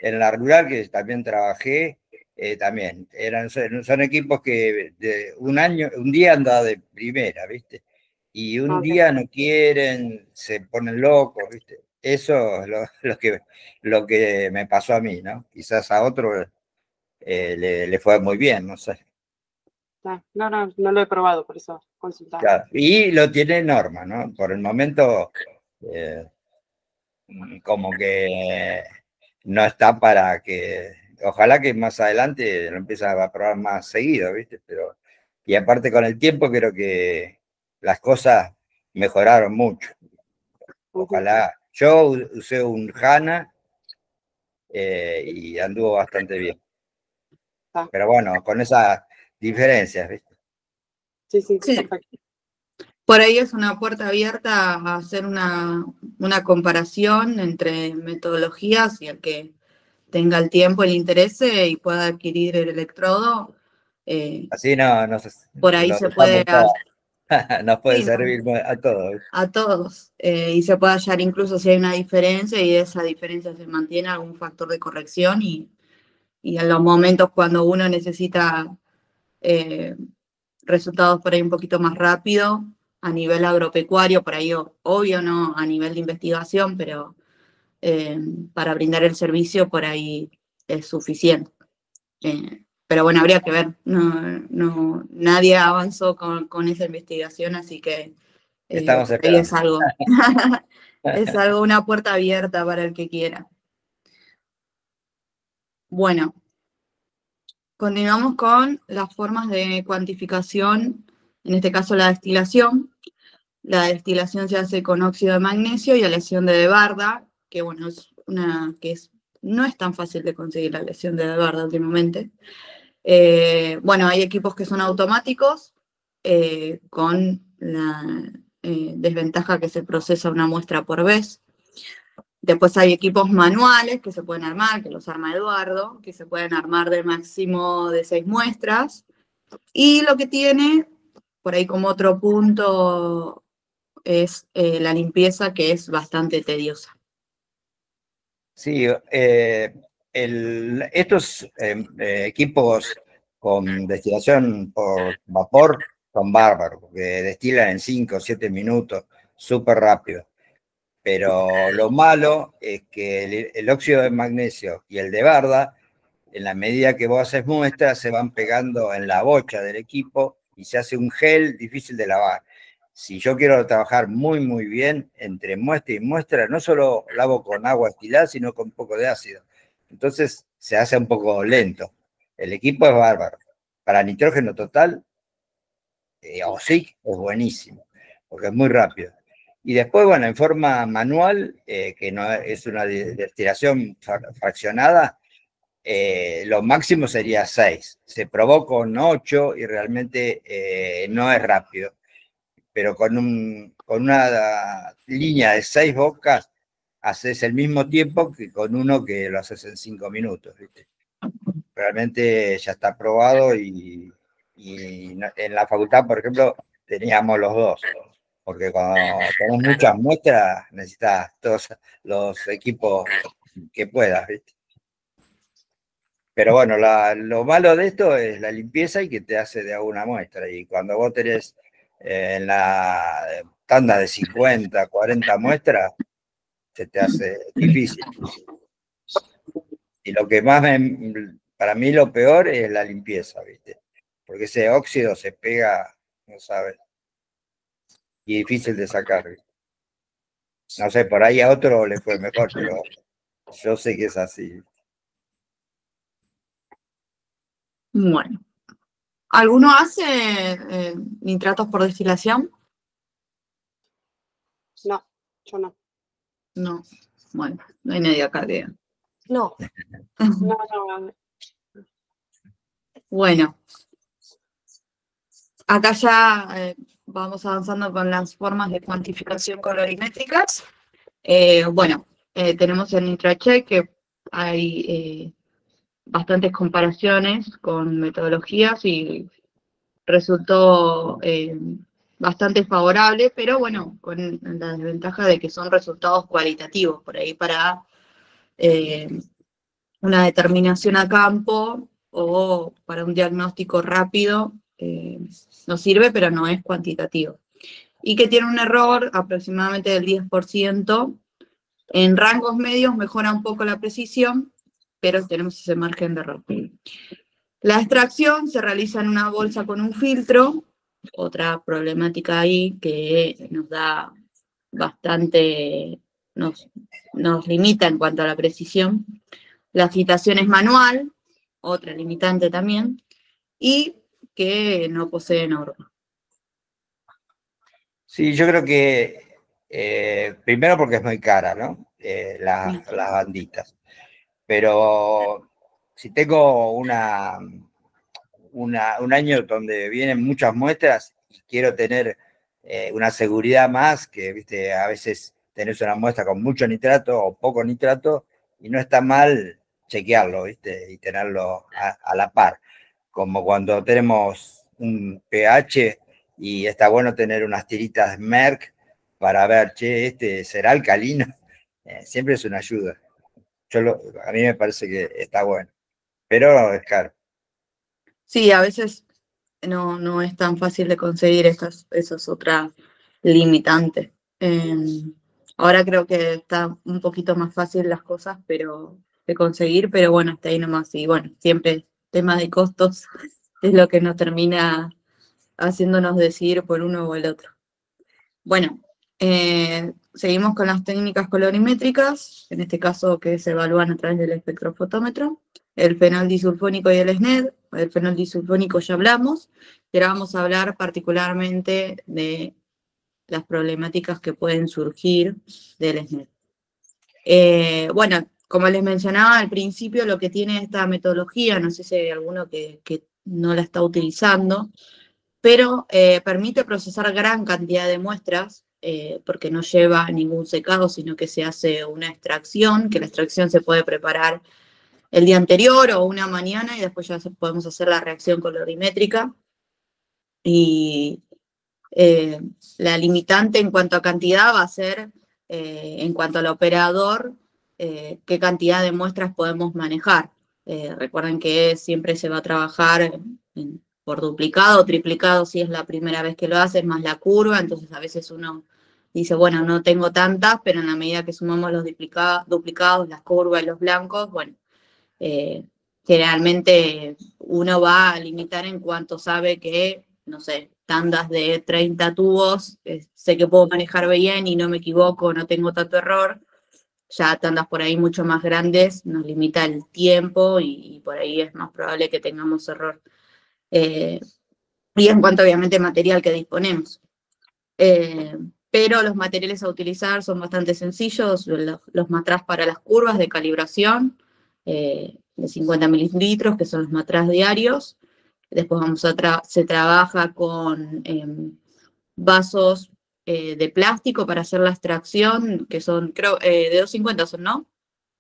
en la rural, que también trabajé, también son equipos que de un día anda de primera, ¿viste? Y un día no quieren, se ponen locos, ¿viste? Eso es lo que me pasó a mí, ¿no? Quizás a otro le fue muy bien, no sé. No lo he probado, por eso consultaba. Claro. Y lo tiene Norma, ¿no? Por el momento, como que no está para que, ojalá que más adelante lo empiece a probar más seguido, ¿viste? Pero, y aparte con el tiempo creo que las cosas mejoraron mucho. Ojalá. Yo usé un HANA y anduvo bastante bien. Pero bueno, con esas diferencias, ¿viste? Sí, perfecto. Por ahí es una puerta abierta a hacer una comparación entre metodologías y el que tenga el tiempo, el interés y pueda adquirir el electrodo. Así no por ahí se puede nos puede servir a todos. A todos. Y se puede hallar incluso si hay una diferencia y esa diferencia se mantiene, algún factor de corrección y en los momentos cuando uno necesita resultados por ahí un poquito más rápido, a nivel agropecuario, por ahí obvio no a nivel de investigación, pero para brindar el servicio por ahí es suficiente. Pero bueno, habría que ver. Nadie avanzó con esa investigación, así que estamos ahí esperando. es algo, una puerta abierta para el que quiera. Bueno, continuamos con las formas de cuantificación, en este caso la destilación. La destilación se hace con óxido de magnesio y aleación de Debarda, que bueno, no es tan fácil de conseguir la aleación de Debarda últimamente. Bueno, hay equipos que son automáticos, con la desventaja que se procesa una muestra por vez. Después hay equipos manuales que se pueden armar, que los arma Eduardo, que se pueden armar de máximo de 6 muestras. Y lo que tiene, por ahí como otro punto, es la limpieza, que es bastante tediosa. Sí, estos equipos con destilación por vapor son bárbaros, porque destilan en 5 o 7 minutos, súper rápido. Pero lo malo es que el óxido de magnesio y el de Barda, en la medida que vos haces muestras, se van pegando en la bocha del equipo y se hace un gel difícil de lavar. Si yo quiero trabajar muy bien entre muestra y muestra, no solo lavo con agua estilada, sino con un poco de ácido. Entonces se hace un poco lento. El equipo es bárbaro. Para nitrógeno total, OSIC es buenísimo, porque es muy rápido. Y después, bueno, en forma manual, que no es una destilación fraccionada, lo máximo sería 6. Se probó con 8 y realmente no es rápido. Pero con una línea de 6 bocas, haces el mismo tiempo que con uno que lo haces en 5 minutos, ¿viste? Realmente ya está probado y en la facultad, por ejemplo, teníamos los dos, porque cuando tenés muchas muestras necesitas todos los equipos que puedas, ¿viste? Pero bueno, lo malo de esto es la limpieza y que te hace de alguna muestra. Y cuando vos tenés en la tanda de 50, 40 muestras, se te hace difícil. Y lo que más para mí lo peor es la limpieza, ¿viste? Porque ese óxido se pega, no sabes, y difícil de sacar, ¿viste? No sé, por ahí a otro le fue mejor, pero yo sé que es así. Bueno. ¿Alguno hace nitratos por destilación? No, yo no. No. Bueno, no hay nadie acá que... No. Bueno. Acá ya vamos avanzando con las formas de cuantificación colorimétricas. Bueno, tenemos el NitraCheck, que hay bastantes comparaciones con metodologías y resultó bastante favorable, pero bueno, con la desventaja de que son resultados cualitativos, por ahí para una determinación a campo o para un diagnóstico rápido, nos sirve, pero no es cuantitativo. Y que tiene un error aproximadamente del 10%. En rangos medios mejora un poco la precisión, pero tenemos ese margen de error. La extracción se realiza en una bolsa con un filtro, otra problemática ahí que nos da bastante, nos limita en cuanto a la precisión. La agitación es manual, otra limitante también, y que no posee norma. Sí, yo creo que primero porque es muy cara, ¿no? Las banditas. Pero si tengo un año donde vienen muchas muestras y quiero tener una seguridad más, que viste, a veces tenés una muestra con mucho nitrato o poco nitrato, y no está mal chequearlo, viste, y tenerlo a la par. Como cuando tenemos un pH y está bueno tener unas tiritas Merck para ver, che, este será alcalino. Siempre es una ayuda. A mí me parece que está bueno, pero es caro. Sí, a veces no es tan fácil de conseguir, esas otras limitantes. Ahora creo que está un poquito más fácil las cosas de conseguir, pero bueno, hasta ahí nomás. Y bueno, siempre el tema de costos es lo que nos termina haciéndonos decidir por uno o el otro. Bueno, seguimos con las técnicas colorimétricas, en este caso que se evalúan a través del espectrofotómetro, el fenol disulfónico y el SNED. El fenol disulfónico ya hablamos, y ahora vamos a hablar particularmente de las problemáticas que pueden surgir del SNED. Bueno, como les mencionaba al principio, lo que tiene esta metodología, no sé si hay alguno que no la está utilizando, pero permite procesar gran cantidad de muestras, porque no lleva ningún secado, sino que se hace una extracción, que la extracción se puede preparar el día anterior o una mañana, y después ya podemos hacer la reacción colorimétrica. Y la limitante en cuanto a cantidad va a ser, en cuanto al operador, qué cantidad de muestras podemos manejar. Recuerden que siempre se va a trabajar por duplicado o triplicado si es la primera vez que lo haces, más la curva. Entonces a veces uno dice, bueno, no tengo tantas, pero en la medida que sumamos los duplicados, las curvas y los blancos, bueno, generalmente uno va a limitar en cuanto sabe que, no sé, tandas de 30 tubos, sé que puedo manejar bien y no me equivoco, no tengo tanto error. Ya tandas por ahí mucho más grandes nos limita el tiempo y por ahí es más probable que tengamos error. Y en cuanto obviamente material que disponemos. Pero los materiales a utilizar son bastante sencillos, los matraz para las curvas de calibración, de 50 mililitros, que son los matraz diarios. Después se trabaja con vasos de plástico para hacer la extracción, que son, creo, de 250 son, ¿no?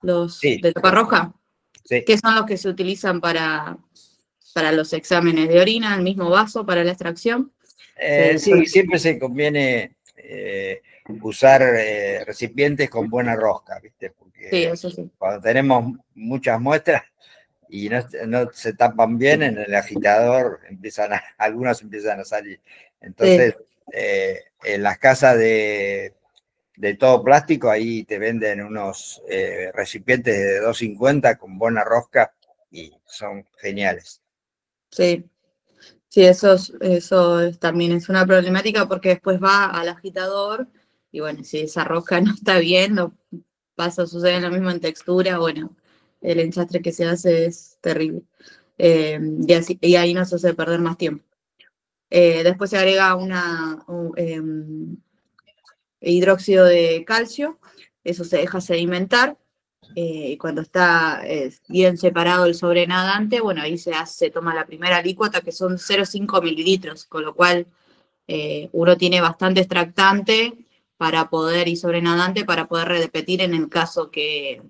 Los Sí, de tapa roja, sí. que son los que se utilizan para los exámenes de orina, el mismo vaso para la extracción. Sí, siempre se conviene usar recipientes con buena rosca, ¿viste? Porque sí, eso sí. Cuando tenemos muchas muestras y no se tapan bien, en el agitador algunos empiezan a salir. Entonces, en las casas de todo plástico, ahí te venden unos recipientes de 250 con buena rosca y son geniales. Sí. Sí, eso también es una problemática porque después va al agitador y bueno, si esa rosca no está bien, no pasa a suceder lo mismo en textura, bueno, el enchastre que se hace es terrible. Y ahí nos hace perder más tiempo. Después se agrega hidróxido de calcio, eso se deja sedimentar. Y cuando está bien separado el sobrenadante, bueno, ahí se toma la primera alícuota, que son 0,5 mililitros, con lo cual uno tiene bastante extractante y sobrenadante para poder repetir en el caso que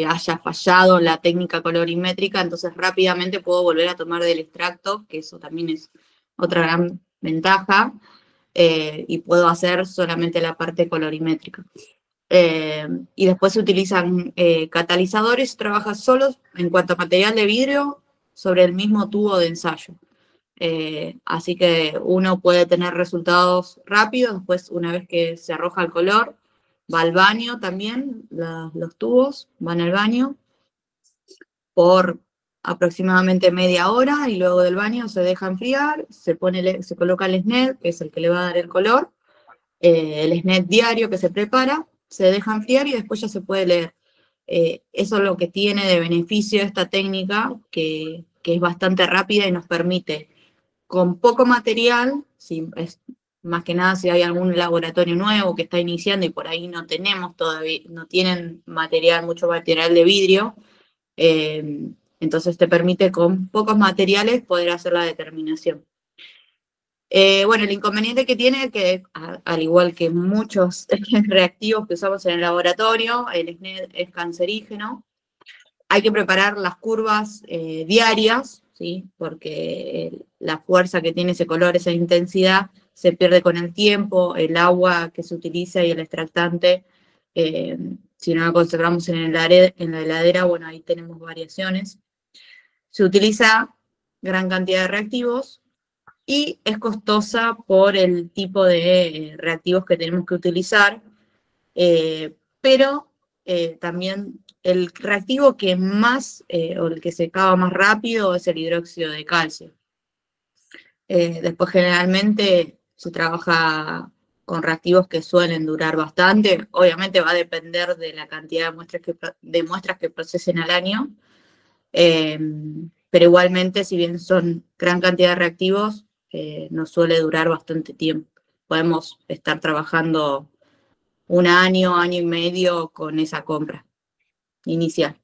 haya fallado la técnica colorimétrica, entonces rápidamente puedo volver a tomar del extracto, que eso también es otra gran ventaja, y puedo hacer solamente la parte colorimétrica. Y después se utilizan catalizadores, trabaja solo en cuanto a material de vidrio sobre el mismo tubo de ensayo. Así que uno puede tener resultados rápidos, después una vez que se arroja el color, va al baño también, los tubos van al baño por aproximadamente media hora y luego del baño se deja enfriar, se coloca el SNED, que es el que le va a dar el color, el SNED diario que se prepara, se deja enfriar y después ya se puede leer. Eso es lo que tiene de beneficio esta técnica, que es bastante rápida y nos permite, con poco material, más que nada si hay algún laboratorio nuevo que está iniciando y por ahí no tenemos todavía, no tienen mucho material de vidrio, entonces te permite con pocos materiales poder hacer la determinación. Bueno, el inconveniente que tiene es que, al igual que muchos reactivos que usamos en el laboratorio, el SNED es cancerígeno. Hay que preparar las curvas diarias, ¿sí? Porque la fuerza que tiene ese color, esa intensidad, se pierde con el tiempo, el agua que se utiliza y el extractante, si no lo conservamos en la heladera, bueno, ahí tenemos variaciones. Se utiliza gran cantidad de reactivos y es costosa por el tipo de reactivos que tenemos que utilizar, pero también el reactivo que más, o el que se acaba más rápido, es el hidróxido de calcio. Después generalmente se trabaja con reactivos que suelen durar bastante, obviamente va a depender de la cantidad de muestras que procesen al año, pero igualmente, si bien son gran cantidad de reactivos, nos suele durar bastante tiempo. Podemos estar trabajando un año, año y medio con esa compra inicial.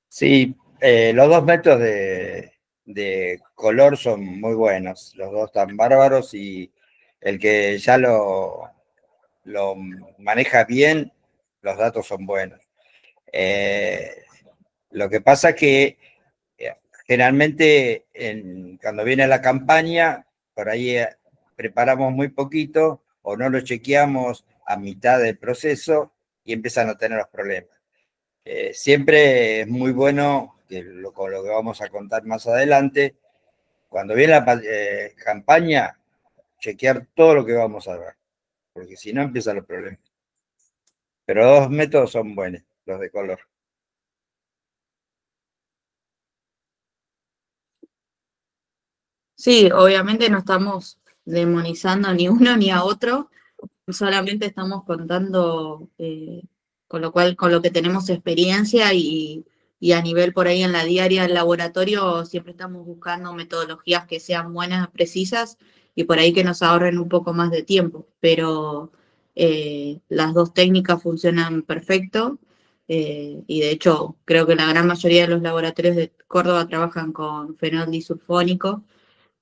Sí, los dos métodos de color son muy buenos, los dos están bárbaros y el que ya lo maneja bien, los datos son buenos. Lo que pasa es que generalmente cuando viene la campaña, por ahí preparamos muy poquito o no lo chequeamos a mitad del proceso y empiezan a tener los problemas. Siempre es muy bueno, con lo que vamos a contar más adelante, cuando viene la campaña, chequear todo lo que vamos a ver, porque si no empiezan los problemas. Pero los dos métodos son buenos, los de color. Sí, obviamente no estamos demonizando ni uno ni a otro, solamente estamos contando con lo que tenemos experiencia y a nivel por ahí en la diaria del laboratorio siempre estamos buscando metodologías que sean buenas, precisas y por ahí que nos ahorren un poco más de tiempo, pero las dos técnicas funcionan perfecto y de hecho creo que la gran mayoría de los laboratorios de Córdoba trabajan con fenol disulfónico.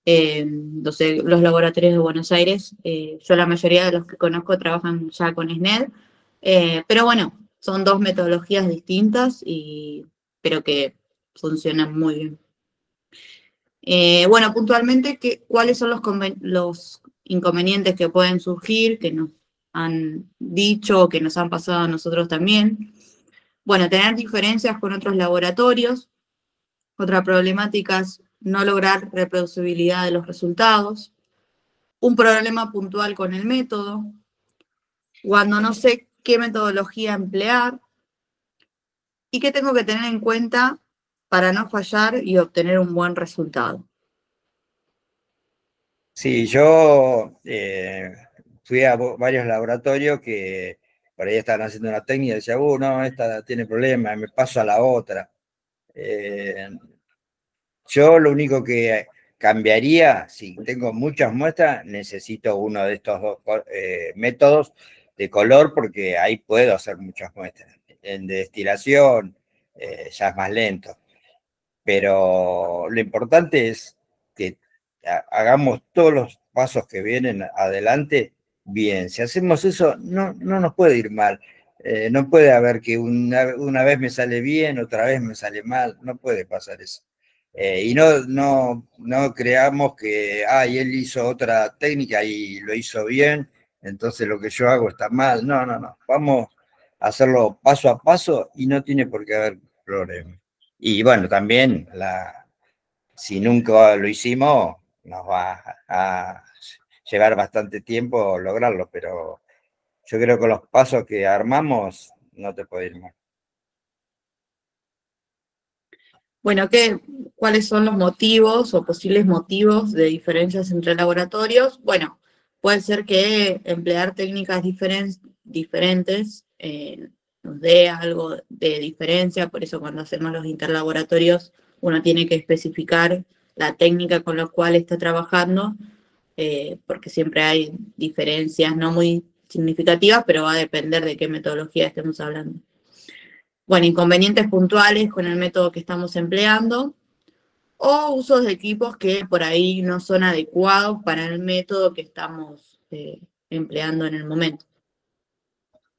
Los laboratorios de Buenos Aires, yo la mayoría de los que conozco trabajan ya con SNED, pero bueno, son dos metodologías distintas, pero que funcionan muy bien. Bueno, puntualmente, ¿cuáles son los inconvenientes que pueden surgir, que nos han dicho, que nos han pasado a nosotros también? Bueno, tener diferencias con otros laboratorios. Otra problemática es no lograr reproducibilidad de los resultados. Un problema puntual con el método. Cuando no sé qué metodología emplear y qué tengo que tener en cuenta para no fallar y obtener un buen resultado. Sí, yo fui a varios laboratorios que por ahí estaban haciendo una técnica y decía, no, esta tiene problemas, me paso a la otra. Yo lo único que cambiaría, si tengo muchas muestras, necesito uno de estos dos métodos de color porque ahí puedo hacer muchas muestras. En destilación ya es más lento. Pero lo importante es que hagamos todos los pasos que vienen adelante bien. Si hacemos eso, no nos puede ir mal. No puede haber que una vez me sale bien, otra vez me sale mal. No puede pasar eso. Y no creamos que él hizo otra técnica y lo hizo bien entonces lo que yo hago está mal. No, no, no. Vamos a hacerlo paso a paso y no tiene por qué haber problema. Y bueno, también si nunca lo hicimos, nos va a llevar bastante tiempo lograrlo, pero yo creo que los pasos que armamos no te puede ir mal. Bueno, ¿cuáles son los motivos o posibles motivos de diferencias entre laboratorios? Bueno, puede ser que emplear técnicas diferentes nos dé algo de diferencia, por eso cuando hacemos los interlaboratorios uno tiene que especificar la técnica con la cual está trabajando, porque siempre hay diferencias no muy significativas, pero va a depender de qué metodología estemos hablando. Bueno, inconvenientes puntuales con el método que estamos empleando o usos de equipos que por ahí no son adecuados para el método que estamos empleando en el momento.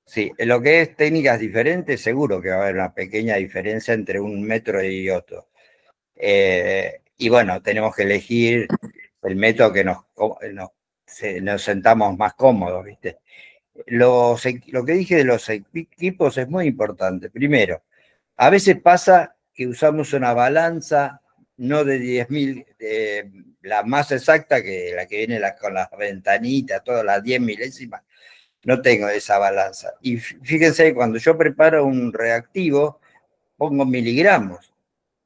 Sí, en lo que es técnicas diferentes, seguro que va a haber una pequeña diferencia entre un método y otro. Y bueno, tenemos que elegir el método que nos sentamos más cómodos, ¿viste? Lo que dije de los equipos es muy importante. Primero, a veces pasa que usamos una balanza no de 10.000, la más exacta que la que viene con las ventanitas, todas las 10 milésimas. No tengo esa balanza. Y fíjense, cuando yo preparo un reactivo, pongo miligramos.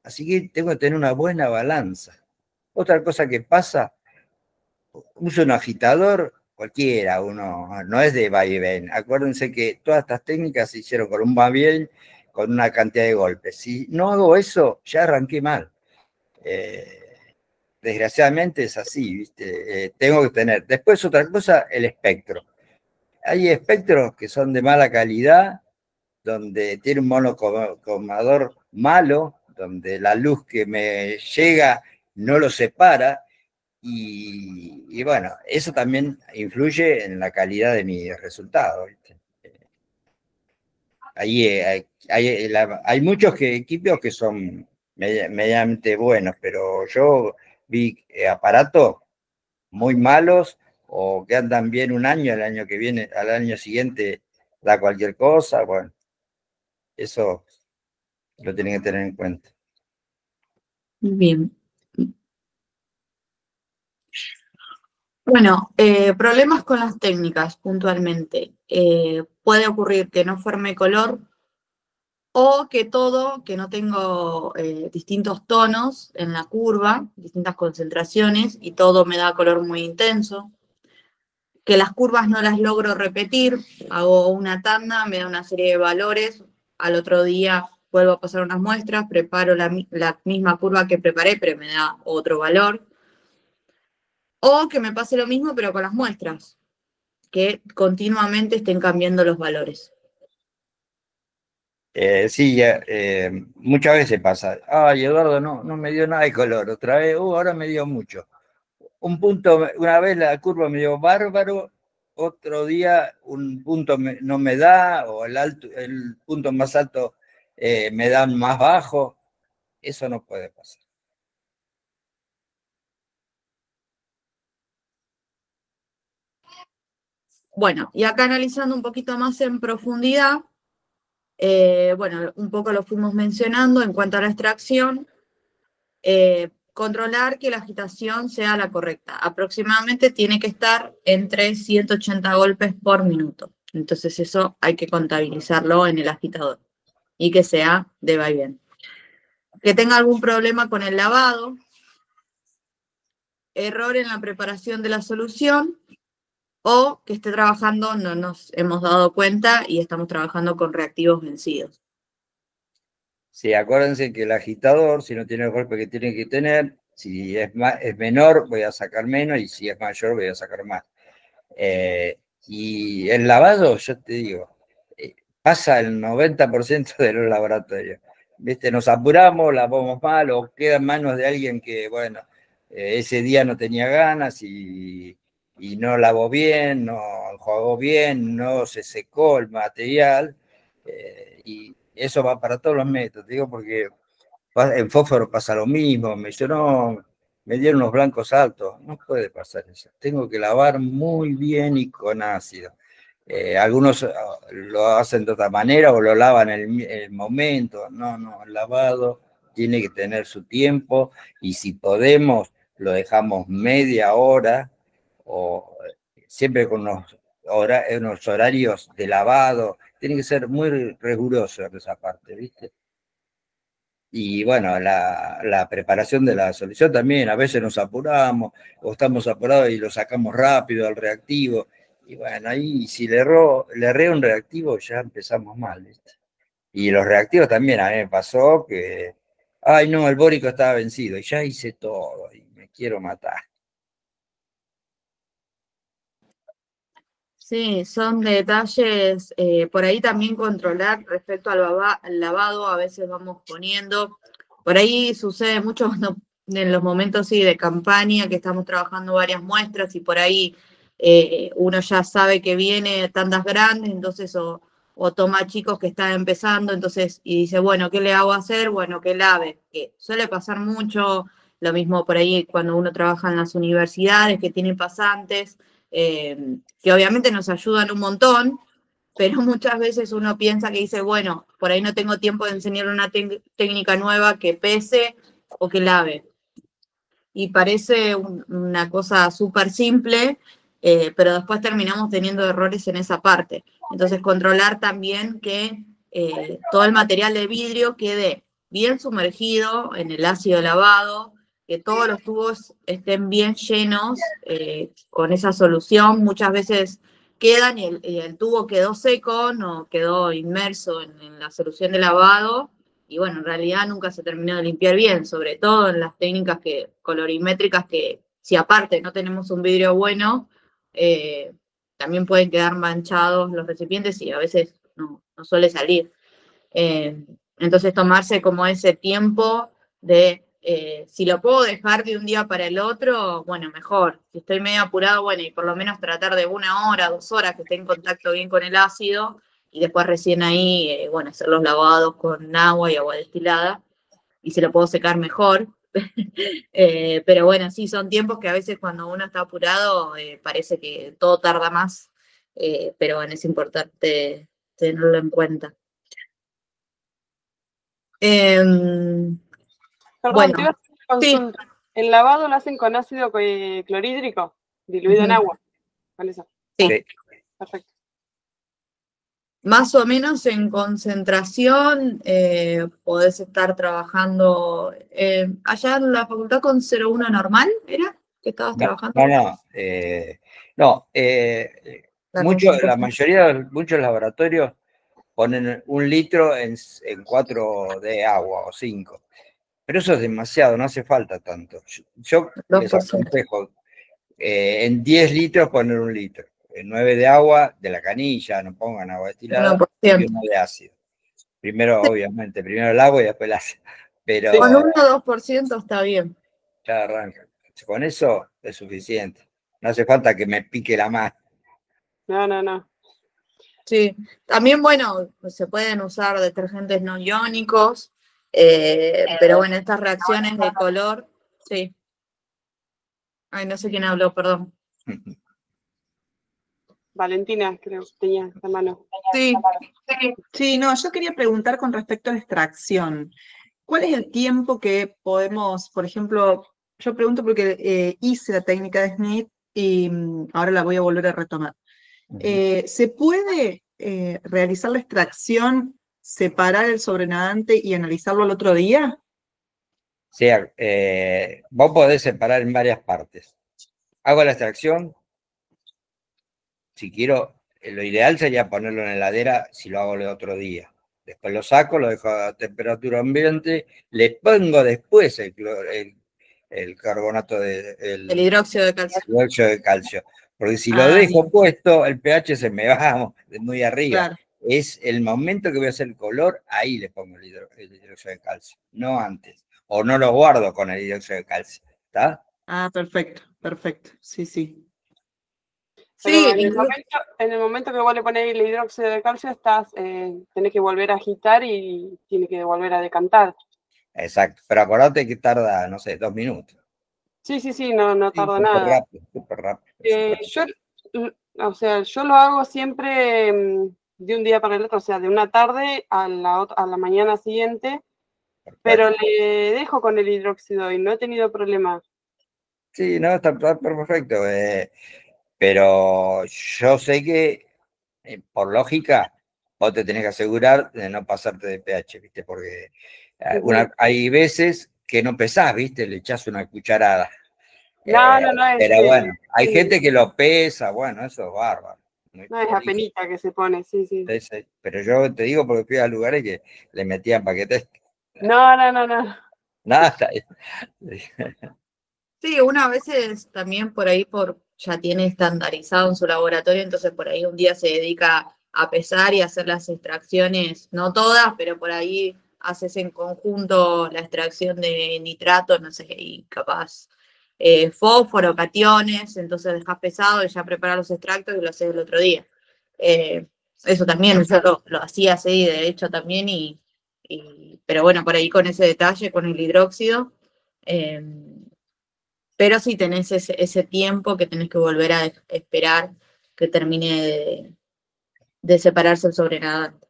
Así que tengo que tener una buena balanza. Otra cosa que pasa, uso un agitador cualquiera, no es de va y ven. Acuérdense que todas estas técnicas se hicieron con un va bien, con una cantidad de golpes. Si no hago eso, ya arranqué mal. Desgraciadamente es así, ¿viste? Tengo que tener. Después otra cosa, el espectro. Hay espectros que son de mala calidad, donde tiene un monocromador malo, donde la luz que me llega no lo separa, y bueno, eso también influye en la calidad de mi resultado, ¿viste? Ahí hay muchos equipos que son medianamente buenos, pero yo vi aparatos muy malos o que andan bien un año, el año que viene, al año siguiente da cualquier cosa. Bueno, eso lo tienen que tener en cuenta. Bien. Bueno, problemas con las técnicas puntualmente. Puede ocurrir que no forme color o que no tengo distintos tonos en la curva, distintas concentraciones y todo me da color muy intenso. Que las curvas no las logro repetir, hago una tanda, me da una serie de valores, al otro día vuelvo a pasar unas muestras, preparo la misma curva que preparé, pero me da otro valor. O que me pase lo mismo, pero con las muestras, que continuamente estén cambiando los valores. Sí, muchas veces pasa. Ay, Eduardo, no me dio nada de color. Otra vez, ahora me dio mucho. Un punto, una vez la curva me dio bárbaro, otro día un punto no me da, o el punto más alto me da más bajo. Eso no puede pasar. Bueno, y acá analizando un poquito más en profundidad, bueno, un poco lo fuimos mencionando en cuanto a la extracción, controlar que la agitación sea la correcta. Aproximadamente tiene que estar entre 180 golpes por minuto. Entonces eso hay que contabilizarlo en el agitador y que sea de vaivén. Que tenga algún problema con el lavado, error en la preparación de la solución, o que esté trabajando, no nos hemos dado cuenta y estamos trabajando con reactivos vencidos. Sí, acuérdense que el agitador, si no tiene el golpe que tiene que tener, si es menor, voy a sacar menos, y si es mayor, voy a sacar más. Y el lavado, yo te digo, pasa el 90% de los laboratorios. ¿Viste? Nos apuramos, lavamos mal, o queda en manos de alguien que, bueno, ese día no tenía ganas y no lavó bien, no enjuagó bien, no se secó el material, y eso va para todos los métodos, digo, porque en fósforo pasa lo mismo. Me dice, no, me dieron unos blancos altos. No puede pasar eso. Tengo que lavar muy bien y con ácido. Algunos lo hacen de otra manera o lo lavan en el momento. No, el lavado tiene que tener su tiempo y si podemos lo dejamos media hora o siempre con unos horarios de lavado. Tiene que ser muy riguroso en esa parte, ¿viste? Y bueno, la preparación de la solución también, a veces nos apuramos o estamos apurados y lo sacamos rápido al reactivo. Y bueno, ahí si le erré un reactivo ya empezamos mal, ¿viste? Y los reactivos también, a mí me pasó que, ay no, el bórico estaba vencido y ya hice todo y me quiero matar. Sí, son detalles, por ahí también controlar respecto al lavado, a veces vamos poniendo, por ahí sucede mucho en los momentos sí, de campaña, que estamos trabajando varias muestras y por ahí uno ya sabe que viene tandas grandes, entonces o toma chicos que están empezando, entonces, y dice, bueno, ¿qué le hago hacer? Bueno, que lave, que suele pasar mucho, lo mismo por ahí cuando uno trabaja en las universidades, que tiene pasantes, que obviamente nos ayudan un montón, pero muchas veces uno piensa que dice, bueno, por ahí no tengo tiempo de enseñar una técnica nueva que pese o que lave. Y parece una cosa súper simple, pero después terminamos teniendo errores en esa parte. Entonces, controlar también que todo el material de vidrio quede bien sumergido en el ácido lavado, que todos los tubos estén bien llenos con esa solución. Muchas veces quedan y el tubo quedó seco, no quedó inmerso en la solución de lavado, y bueno, en realidad nunca se terminó de limpiar bien, sobre todo en las técnicas colorimétricas que si aparte no tenemos un vidrio bueno, también pueden quedar manchados los recipientes y a veces no suele salir. Entonces tomarse como ese tiempo de, si lo puedo dejar de un día para el otro, bueno, mejor. Si estoy medio apurado, bueno, y por lo menos tratar de 1 hora, 2 horas que esté en contacto bien con el ácido, y después recién ahí, bueno, hacer los lavados con agua y agua destilada, y si lo puedo secar mejor. Pero bueno, sí, son tiempos que a veces cuando uno está apurado parece que todo tarda más, pero bueno, es importante tenerlo en cuenta. Perdón, Bueno, te iba a hacer una consulta. Sí. ¿El lavado lo hacen con ácido clorhídrico, diluido en agua? Con eso. Sí. Perfecto. Más o menos en concentración podés estar trabajando allá en la facultad con 0,1 normal, ¿era? ¿Que estabas trabajando? La mayoría, muchos laboratorios ponen 1 litro en 4 de agua o 5. Pero eso es demasiado, no hace falta tanto. Yo les aconsejo en 10 litros poner 1 litro. En 9 de agua, de la canilla, no pongan agua destilada, y 1 de ácido. Primero, obviamente, primero el agua y después el ácido. Pero con 1 o 2% está bien. Ya arranca. Con eso es suficiente. No hace falta que me pique la mano. No. Sí, también, bueno, se pueden usar detergentes no iónicos, pero bueno, estas reacciones de color, sí. Ay, no sé quién habló, perdón. Valentina, creo que tenía la mano. Sí, no, yo quería preguntar con respecto a la extracción. ¿Cuál es el tiempo que podemos, por ejemplo, yo pregunto porque hice la técnica de Smith y ahora la voy a volver a retomar. ¿Se puede realizar la extracción, separar el sobrenadante y analizarlo al otro día? Sí, vos podés separar en varias partes. Hago la extracción. Si quiero, lo ideal sería ponerlo en la heladera si lo hago el otro día. Después lo saco, lo dejo a temperatura ambiente, le pongo después el carbonato el hidróxido de calcio. El hidróxido de calcio. Porque si lo dejo puesto, el pH se me va de muy arriba. Claro. Es el momento que voy a hacer el color, ahí le pongo el hidróxido de calcio, no antes. O no lo guardo con el hidróxido de calcio. ¿Está? Perfecto. Sí. Pero sí, en el momento que vos le ponés el hidróxido de calcio, tenés que volver a agitar y tiene que volver a decantar. Exacto, pero acordate que tarda, no sé, 2 minutos. Sí, no Sí, tardo súper nada. rápido, súper rápido. súper rápido. O sea, yo lo hago siempre de un día para el otro, o sea, de una tarde a la mañana siguiente, pero Perfecto. le dejo con el hidróxido y no he tenido problema. Sí, no, está perfecto. Pero yo sé que, por lógica, vos te tenés que asegurar de no pasarte de pH, ¿viste? Porque hay veces que no pesás, ¿viste? Le echás una cucharada. No, Pero bueno, hay gente que lo pesa, bueno, eso es bárbaro. Muy no es prolijo. apenita que se pone, sí. Sí, sí. Pero yo te digo porque fui a lugares que le metían paquetes. No. Nada, está ahí. Sí, una veces también por ahí ya tiene estandarizado en su laboratorio, entonces por ahí un día se dedica a pesar y a hacer las extracciones, no todas, pero por ahí haces en conjunto la extracción de nitrato, no sé, y capaz fósforo, cationes, entonces dejas pesado y ya preparas los extractos y lo haces el otro día. Eh, Eso también, yo lo hacía así, de hecho también, pero bueno, por ahí con ese detalle, con el hidróxido. eh, pero sí tenés ese tiempo que tenés que volver a esperar que termine de separarse el sobrenadante.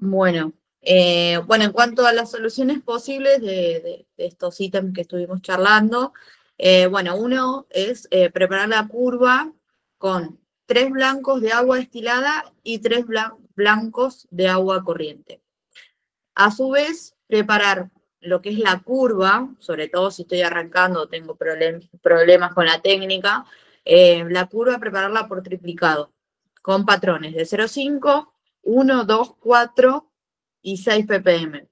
Bueno, en cuanto a las soluciones posibles de estos ítems que estuvimos charlando, uno es preparar la curva con 3 blancos de agua destilada y 3 blancos de agua corriente. A su vez, preparar lo que es la curva, sobre todo si estoy arrancando, tengo problemas con la técnica, la curva prepararla por triplicado, con patrones de 0,5, 1, 2, 4 y 6 ppm.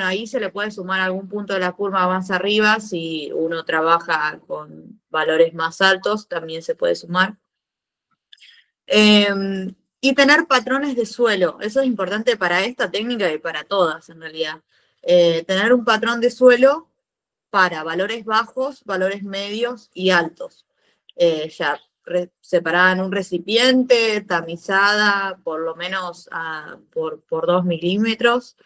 Ahí se le puede sumar algún punto de la curva más arriba, si uno trabaja con valores más altos, también se puede sumar. Y tener patrones de suelo, eso es importante para esta técnica y para todas en realidad. Tener un patrón de suelo para valores bajos, valores medios y altos. Separada en un recipiente, tamizada por lo menos por 2 milímetros.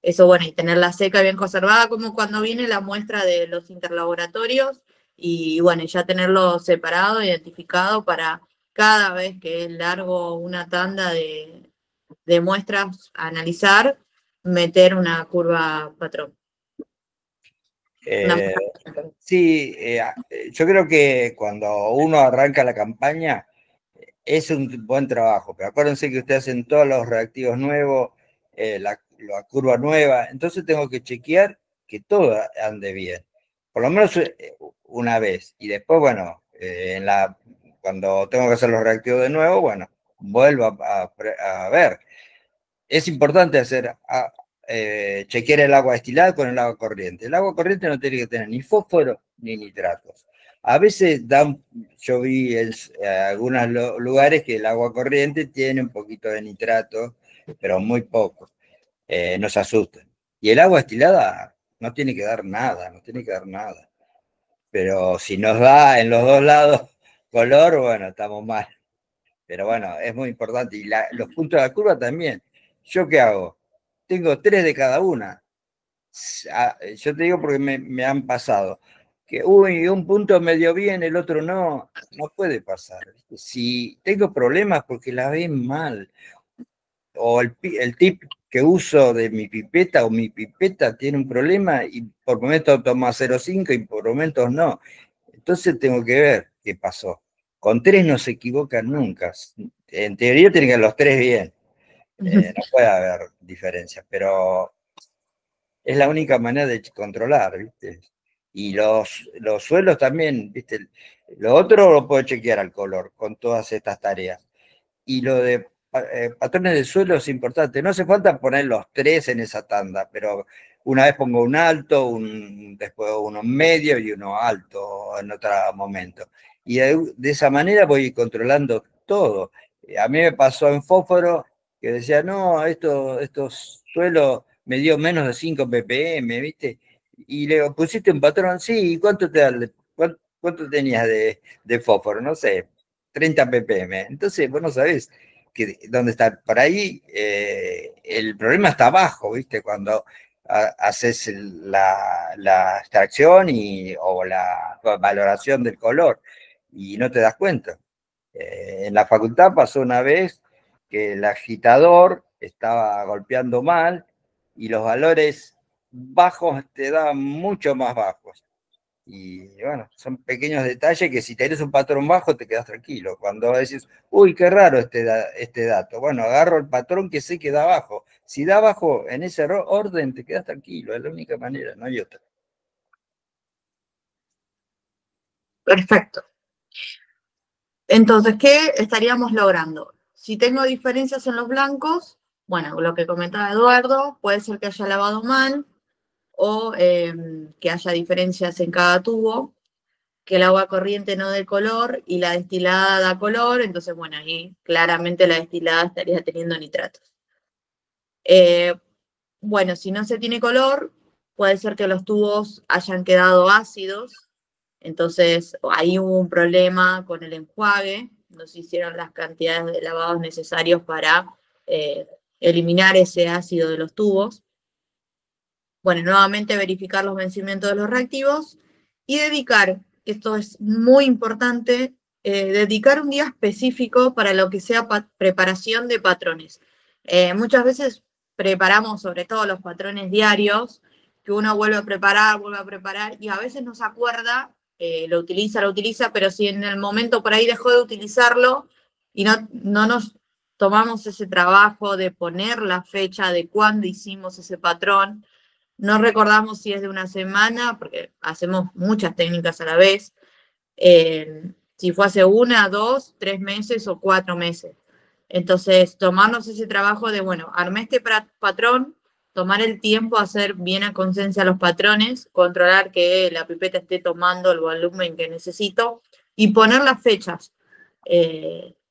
Eso, y tenerla seca, bien conservada, como cuando viene la muestra de los interlaboratorios, y ya tenerlo separado, identificado para cada vez que largo una tanda de muestras a analizar, meter una curva patrón. Sí, yo creo que cuando uno arranca la campaña es un buen trabajo, pero acuérdense que ustedes hacen todos los reactivos nuevos, la curva nueva, entonces tengo que chequear que todo ande bien, por lo menos una vez, y después, cuando tengo que hacer los reactivos de nuevo, vuelvo a ver. Es importante chequear el agua destilada con el agua corriente. El agua corriente no tiene que tener ni fósforo ni nitratos. A veces yo vi en algunos lugares que el agua corriente tiene un poquito de nitrato, pero muy poco. No se asusten. Y el agua destilada no tiene que dar nada, no tiene que dar nada. Pero si nos da en los dos lados color, estamos mal. Pero es muy importante. Y los puntos de la curva también. ¿Yo qué hago? Tengo 3 de cada una. Yo te digo porque me han pasado. Que, un punto me dio bien, el otro no. No puede pasar. Si tengo problemas porque la ven mal, o el tip que uso de mi pipeta, o mi pipeta tiene un problema y por momentos toma 0,5 y por momentos no. Entonces tengo que ver qué pasó. Con 3 no se equivocan nunca. En teoría tienen que ir los 3 bien. No puede haber diferencias, pero es la única manera de controlar, ¿viste? Y los suelos también, ¿viste? Lo otro lo puedo chequear al color con todas estas tareas. Y lo de patrones de suelo es importante. No hace falta poner los 3 en esa tanda, pero una vez pongo un alto, después uno medio y uno alto en otro momento. Y de esa manera voy controlando todo. A mí me pasó en fósforo que decía, no, estos suelos me dio menos de 5 ppm, ¿viste? Y le digo, ¿pusiste un patrón? Sí, ¿cuánto cuánto tenías de fósforo? No sé, 30 ppm. Entonces, vos no sabés dónde está. Por ahí el problema está abajo, ¿viste? Cuando haces la extracción o la valoración del color y no te das cuenta. En la facultad pasó una vez que el agitador estaba golpeando mal y los valores bajos te daban mucho más bajos. Y bueno, son pequeños detalles que si tenés un patrón bajo te quedas tranquilo. Cuando decís, uy, qué raro este dato. Bueno, agarro el patrón que sé que da bajo. Si da bajo en ese orden, te quedas tranquilo. Es la única manera, no hay otra. Perfecto. Entonces, ¿qué estaríamos logrando? Si tengo diferencias en los blancos, bueno, lo que comentaba Eduardo, puede ser que haya lavado mal o que haya diferencias en cada tubo, que el agua corriente no dé color y la destilada da color, entonces, bueno, ahí claramente la destilada estaría teniendo nitratos. Bueno, si no se tiene color, puede ser que los tubos hayan quedado ácidos, entonces ahí hubo un problema con el enjuague, no se hicieron las cantidades de lavados necesarios para eliminar ese ácido de los tubos. Bueno, nuevamente verificar los vencimientos de los reactivos y dedicar, esto es muy importante, dedicar un día específico para lo que sea preparación de patrones. Muchas veces preparamos sobre todo los patrones diarios, que uno vuelve a preparar, y a veces no se acuerda, lo utiliza, pero si en el momento por ahí dejó de utilizarlo y no nos tomamos ese trabajo de poner la fecha de cuándo hicimos ese patrón, no recordamos si es de una semana, porque hacemos muchas técnicas a la vez, si fue hace 1, 2, 3 meses o 4 meses. Entonces, tomarnos ese trabajo de, bueno, armé este patrón, tomar el tiempo, hacer bien a conciencia los patrones, controlar que la pipeta esté tomando el volumen que necesito y poner las fechas.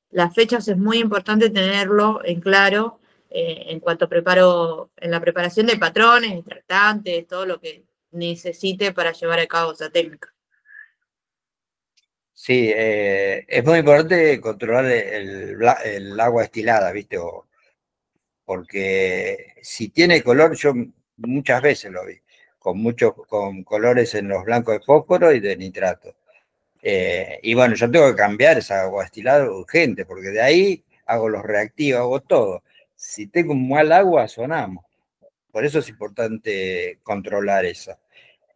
Las fechas es muy importante tenerlo en claro en cuanto preparo, en la preparación de patrones, extractantes, todo lo que necesite para llevar a cabo esa técnica. Sí, es muy importante controlar el agua destilada, ¿viste? Porque si tiene color, yo muchas veces lo vi, con colores en los blancos de fósforo y de nitrato. Y bueno, yo tengo que cambiar esa agua destilada urgente, porque de ahí hago los reactivos, hago todo. Si tengo un mal agua, sonamos. Por eso es importante controlar eso.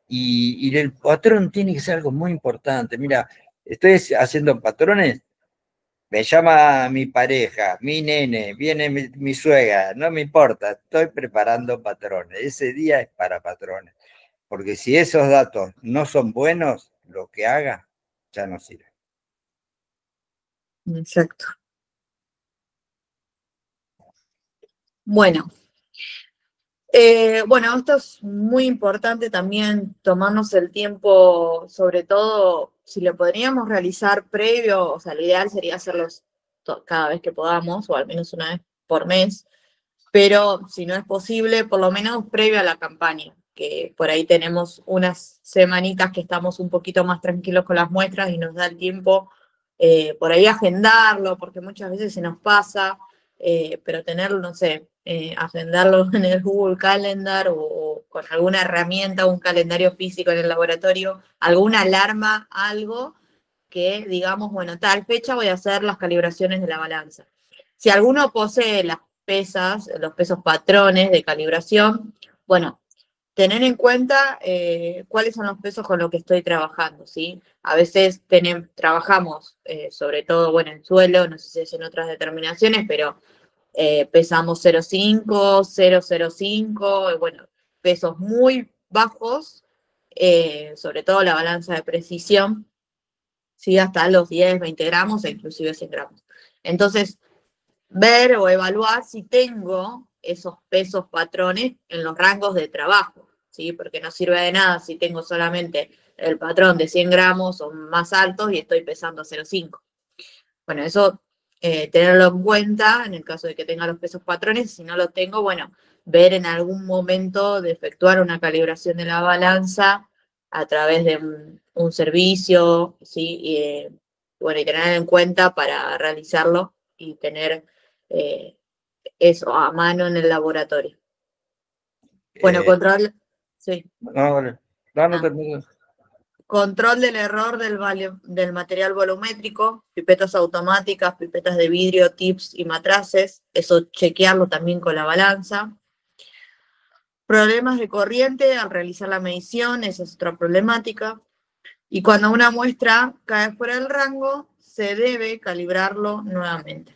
Y el patrón tiene que ser algo muy importante. Mira, estoy haciendo patrones, me llama mi pareja, mi nene, viene mi suegra, no me importa, estoy preparando patrones. Ese día es para patrones. Porque si esos datos no son buenos, lo que haga ya no sirve. Exacto. Bueno. Bueno, esto es muy importante también tomarnos el tiempo, sobre todo si lo podríamos realizar previo, o sea, lo ideal sería hacerlos cada vez que podamos, o al menos una vez por mes, pero si no es posible, por lo menos previo a la campaña, que por ahí tenemos unas semanitas que estamos un poquito más tranquilos con las muestras y nos da el tiempo por ahí agendarlo, porque muchas veces se nos pasa, pero tenerlo, no sé, agendarlo en el Google Calendar o con alguna herramienta, un calendario físico en el laboratorio, alguna alarma, algo que digamos, bueno, tal fecha voy a hacer las calibraciones de la balanza. Si alguno posee las pesas, los pesos patrones de calibración, bueno, tener en cuenta cuáles son los pesos con los que estoy trabajando, ¿sí? A veces trabajamos, sobre todo, bueno, en suelo, no sé si es en otras determinaciones, pero pesamos 0,5, 0,05, bueno, pesos muy bajos, sobre todo la balanza de precisión, ¿sí? Hasta los 10, 20 gramos e inclusive 100 gramos. Entonces, ver o evaluar si tengo esos pesos patrones en los rangos de trabajo, ¿sí? Porque no sirve de nada si tengo solamente el patrón de 100 gramos o más altos y estoy pesando 0,5. Bueno, eso tenerlo en cuenta en el caso de que tenga los pesos patrones. Si no lo tengo, bueno, ver en algún momento de efectuar una calibración de la balanza a través de un servicio, ¿sí? Bueno, y tener en cuenta para realizarlo y tener eso a mano en el laboratorio. Bueno, control, sí. No, no, no termino. Control del error del material volumétrico, pipetas automáticas, pipetas de vidrio, tips y matraces, eso chequearlo también con la balanza. Problemas de corriente al realizar la medición, esa es otra problemática. Y cuando una muestra cae fuera del rango, se debe calibrarlo nuevamente.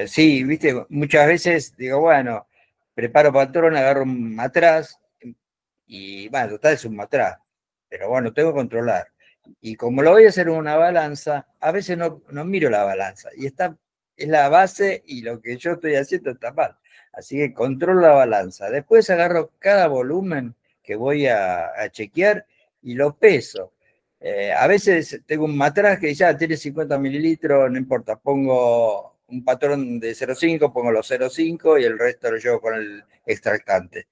Sí, viste, muchas veces digo, bueno, preparo patrón, agarro un matraz, y bueno, total es un matraz, pero bueno, tengo que controlar. Y como lo voy a hacer en una balanza, a veces no miro la balanza, y es la base, y lo que yo estoy haciendo está mal. Así que controlo la balanza. Después agarro cada volumen que voy a chequear y lo peso. A veces tengo un matraz que ya tiene 50 mililitros, no importa, pongo un patrón de 0,5, pongo los 0,5 y el resto lo llevo con el extractante.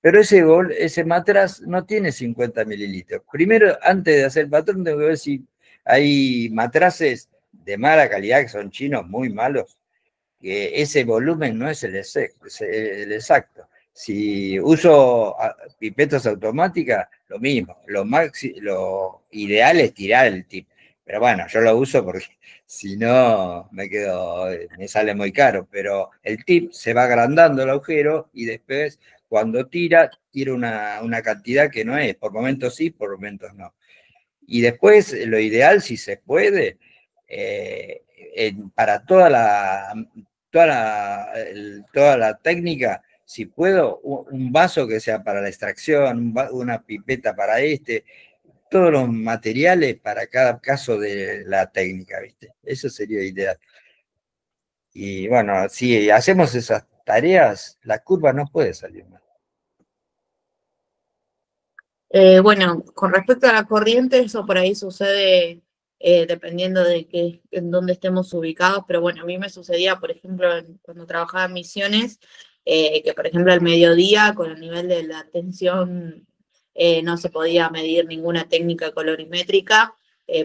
Pero ese matraz no tiene 50 mililitros. Primero, antes de hacer el patrón, tengo que ver si hay matraces de mala calidad, que son chinos muy malos, que ese volumen no es el exacto. Si uso pipetas automáticas, lo mismo. Lo ideal es tirar el tip. Pero bueno, yo lo uso porque si no me sale muy caro. Pero el tip se va agrandando el agujero y después cuando tira una cantidad que no es. Por momentos sí, por momentos no. Y después lo ideal, si se puede, para toda la técnica, si puedo, un vaso que sea para la extracción, una pipeta para todos los materiales para cada caso de la técnica, ¿viste? Eso sería ideal. Y bueno, si hacemos esas tareas, la curva no puede salir mal. Bueno, con respecto a la corriente, eso por ahí sucede dependiendo de en dónde estemos ubicados, pero bueno, a mí me sucedía, por ejemplo, cuando trabajaba en Misiones, que por ejemplo al mediodía, con el nivel de la tensión, no se podía medir ninguna técnica colorimétrica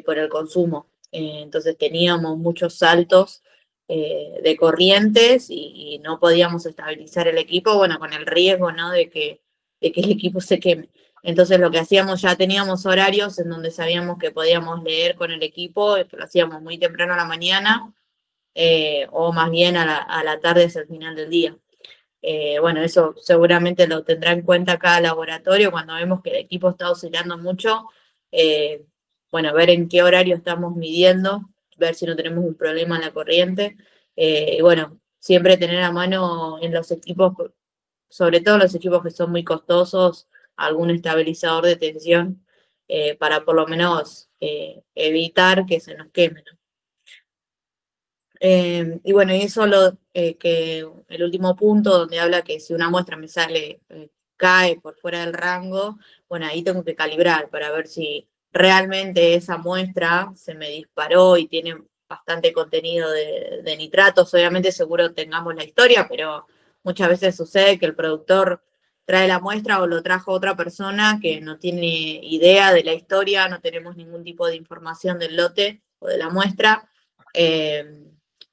por el consumo. Entonces teníamos muchos saltos de corrientes y no podíamos estabilizar el equipo, bueno, con el riesgo, ¿no?, de que el equipo se queme. Entonces lo que hacíamos, ya teníamos horarios en donde sabíamos que podíamos leer con el equipo, que lo hacíamos muy temprano a la mañana, o más bien a la tarde hacia el final del día. Bueno, eso seguramente lo tendrá en cuenta cada laboratorio cuando vemos que el equipo está oscilando mucho. Bueno, ver en qué horario estamos midiendo, ver si no tenemos un problema en la corriente. Y bueno, siempre tener a mano en los equipos, sobre todo los equipos que son muy costosos, algún estabilizador de tensión para por lo menos evitar que se nos queme, ¿no? Y bueno, y eso que el último punto donde habla que si una muestra me sale, cae por fuera del rango, bueno, ahí tengo que calibrar para ver si realmente esa muestra se me disparó y tiene bastante contenido de nitratos. Obviamente seguro tengamos la historia, pero muchas veces sucede que el productor trae la muestra o lo trajo otra persona que no tiene idea de la historia, no tenemos ningún tipo de información del lote o de la muestra.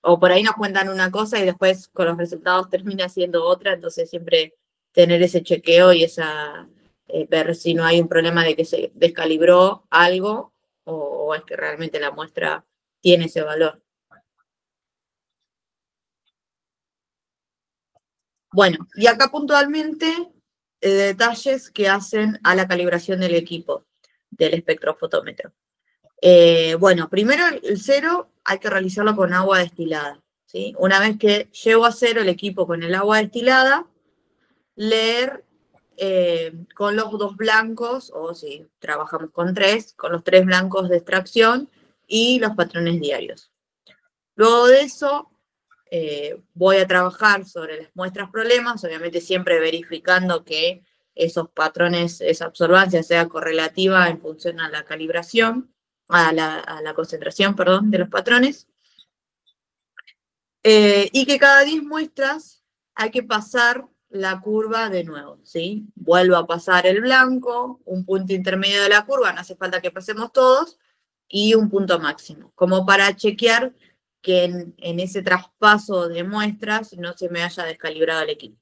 O por ahí nos cuentan una cosa y después con los resultados termina siendo otra, entonces siempre tener ese chequeo y ver si no hay un problema de que se descalibró algo o es que realmente la muestra tiene ese valor. Bueno, y acá puntualmente detalles que hacen a la calibración del equipo del espectrofotómetro. Bueno, primero el cero hay que realizarlo con agua destilada, ¿sí? Una vez que llevo a cero el equipo con el agua destilada, leer con los 2 blancos, o si trabajamos con 3, con los 3 blancos de extracción y los patrones diarios. Luego de eso, voy a trabajar sobre las muestras problemas, obviamente siempre verificando que esos patrones, esa absorbancia sea correlativa en función a la calibración, a la concentración, perdón, de los patrones. Y que cada 10 muestras hay que pasar la curva de nuevo, ¿sí? Vuelvo a pasar el blanco, un punto intermedio de la curva, no hace falta que pasemos todos, y un punto máximo, como para chequear que en ese traspaso de muestras no se me haya descalibrado el equipo.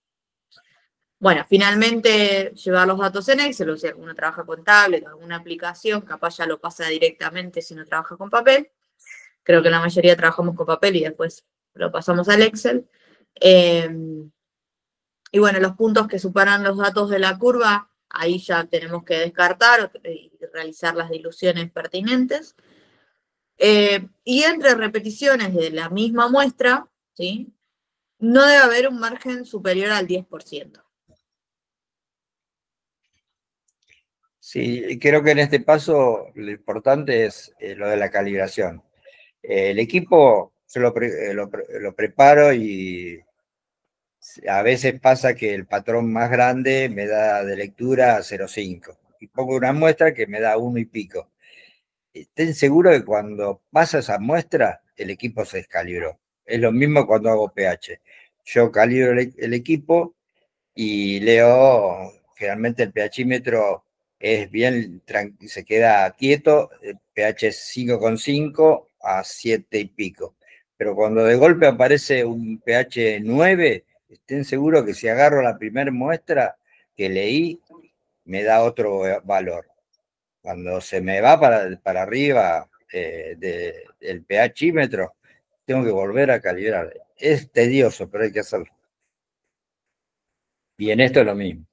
Bueno, finalmente llevar los datos en Excel, o si alguno trabaja con tablet o alguna aplicación, capaz ya lo pasa directamente si no trabaja con papel. Creo que la mayoría trabajamos con papel y después lo pasamos al Excel. Y bueno, los puntos que superan los datos de la curva, ahí ya tenemos que descartar y realizar las diluciones pertinentes. Y entre repeticiones de la misma muestra, ¿sí?, no debe haber un margen superior al 10%. Sí, creo que en este paso lo importante es lo de la calibración. El equipo yo lo preparo y a veces pasa que el patrón más grande me da de lectura 0,5 y pongo una muestra que me da 1 y pico. Estén seguros que cuando pasa esa muestra, el equipo se descalibró. Es lo mismo cuando hago pH. Yo calibro el equipo y leo, generalmente el pHímetro es bien, se queda quieto, el pH es 5,5 a 7 y pico. Pero cuando de golpe aparece un pH 9, estén seguros que si agarro la primera muestra que leí, me da otro valor. Cuando se me va para arriba del pHímetro, tengo que volver a calibrar. Es tedioso, pero hay que hacerlo. Y en esto es lo mismo.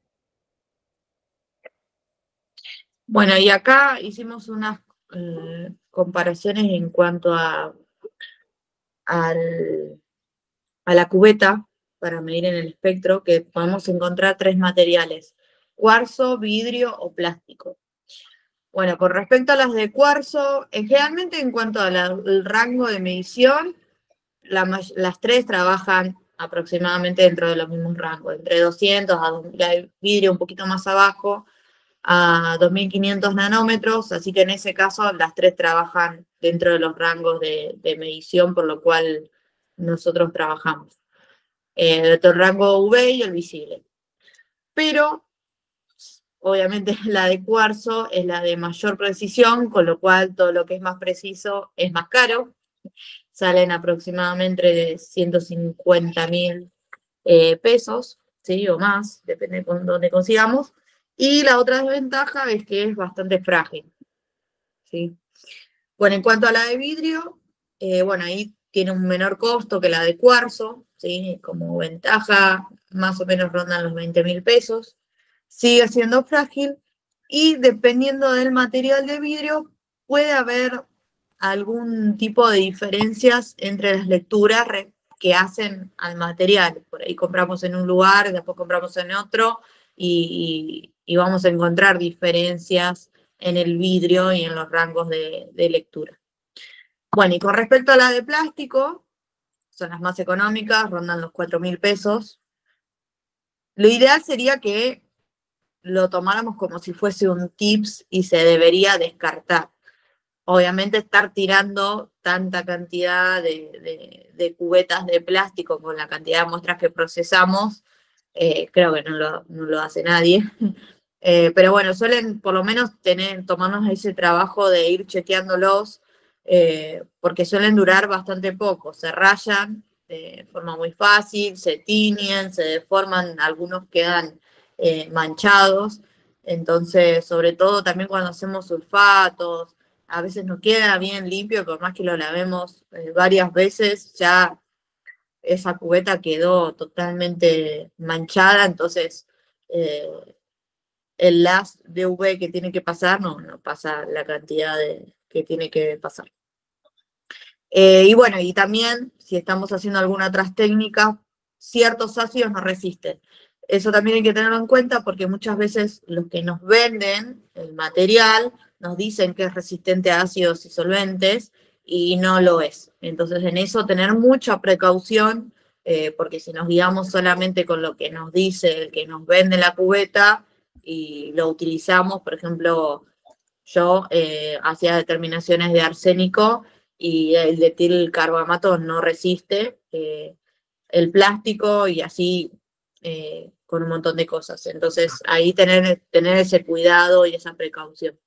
Bueno, y acá hicimos unas comparaciones en cuanto a la cubeta para medir en el espectro, que podemos encontrar 3 materiales: cuarzo, vidrio o plástico. Bueno, con respecto a las de cuarzo, generalmente en cuanto al rango de medición, las 3 trabajan aproximadamente dentro de los mismos rangos, entre 200 a 2000, el vidrio un poquito más abajo, a 2500 nanómetros, así que en ese caso las 3 trabajan dentro de los rangos de medición, por lo cual nosotros trabajamos. El rango UV y el visible. Pero, obviamente, la de cuarzo es la de mayor precisión, con lo cual todo lo que es más preciso es más caro. Salen aproximadamente de 150.000 pesos, ¿sí?, o más, depende de dónde consigamos. Y la otra desventaja es que es bastante frágil, ¿sí? Bueno, en cuanto a la de vidrio, bueno, ahí tiene un menor costo que la de cuarzo, ¿sí? Como ventaja, más o menos rondan los 20.000 pesos. Sigue siendo frágil y dependiendo del material de vidrio, puede haber algún tipo de diferencias entre las lecturas que hacen al material. Por ahí compramos en un lugar, después compramos en otro y vamos a encontrar diferencias en el vidrio y en los rangos de lectura. Bueno, y con respecto a la de plástico, son las más económicas, rondan los 4.000 pesos. Lo ideal sería que lo tomáramos como si fuese un tips y se debería descartar. Obviamente estar tirando tanta cantidad de cubetas de plástico con la cantidad de muestras que procesamos, creo que no lo hace nadie. Pero bueno, suelen por lo menos tomarnos ese trabajo de ir chequeándolos, porque suelen durar bastante poco. Se rayan de forma muy fácil, se tiñen, se deforman, algunos quedan manchados. Entonces, sobre todo también cuando hacemos sulfatos, a veces no queda bien limpio, por más que lo lavemos varias veces, ya esa cubeta quedó totalmente manchada, entonces el LAS de UV que tiene que pasar no pasa la cantidad que tiene que pasar. Y bueno, y también si estamos haciendo alguna otras técnicas, ciertos ácidos no resisten. Eso también hay que tenerlo en cuenta porque muchas veces los que nos venden el material nos dicen que es resistente a ácidos y solventes y no lo es. Entonces en eso tener mucha precaución, porque si nos guiamos solamente con lo que nos dice el que nos vende la cubeta y lo utilizamos, por ejemplo, yo hacía determinaciones de arsénico y el etilcarbamato no resiste el plástico y así con un montón de cosas. Entonces, ahí tener ese cuidado y esa precaución.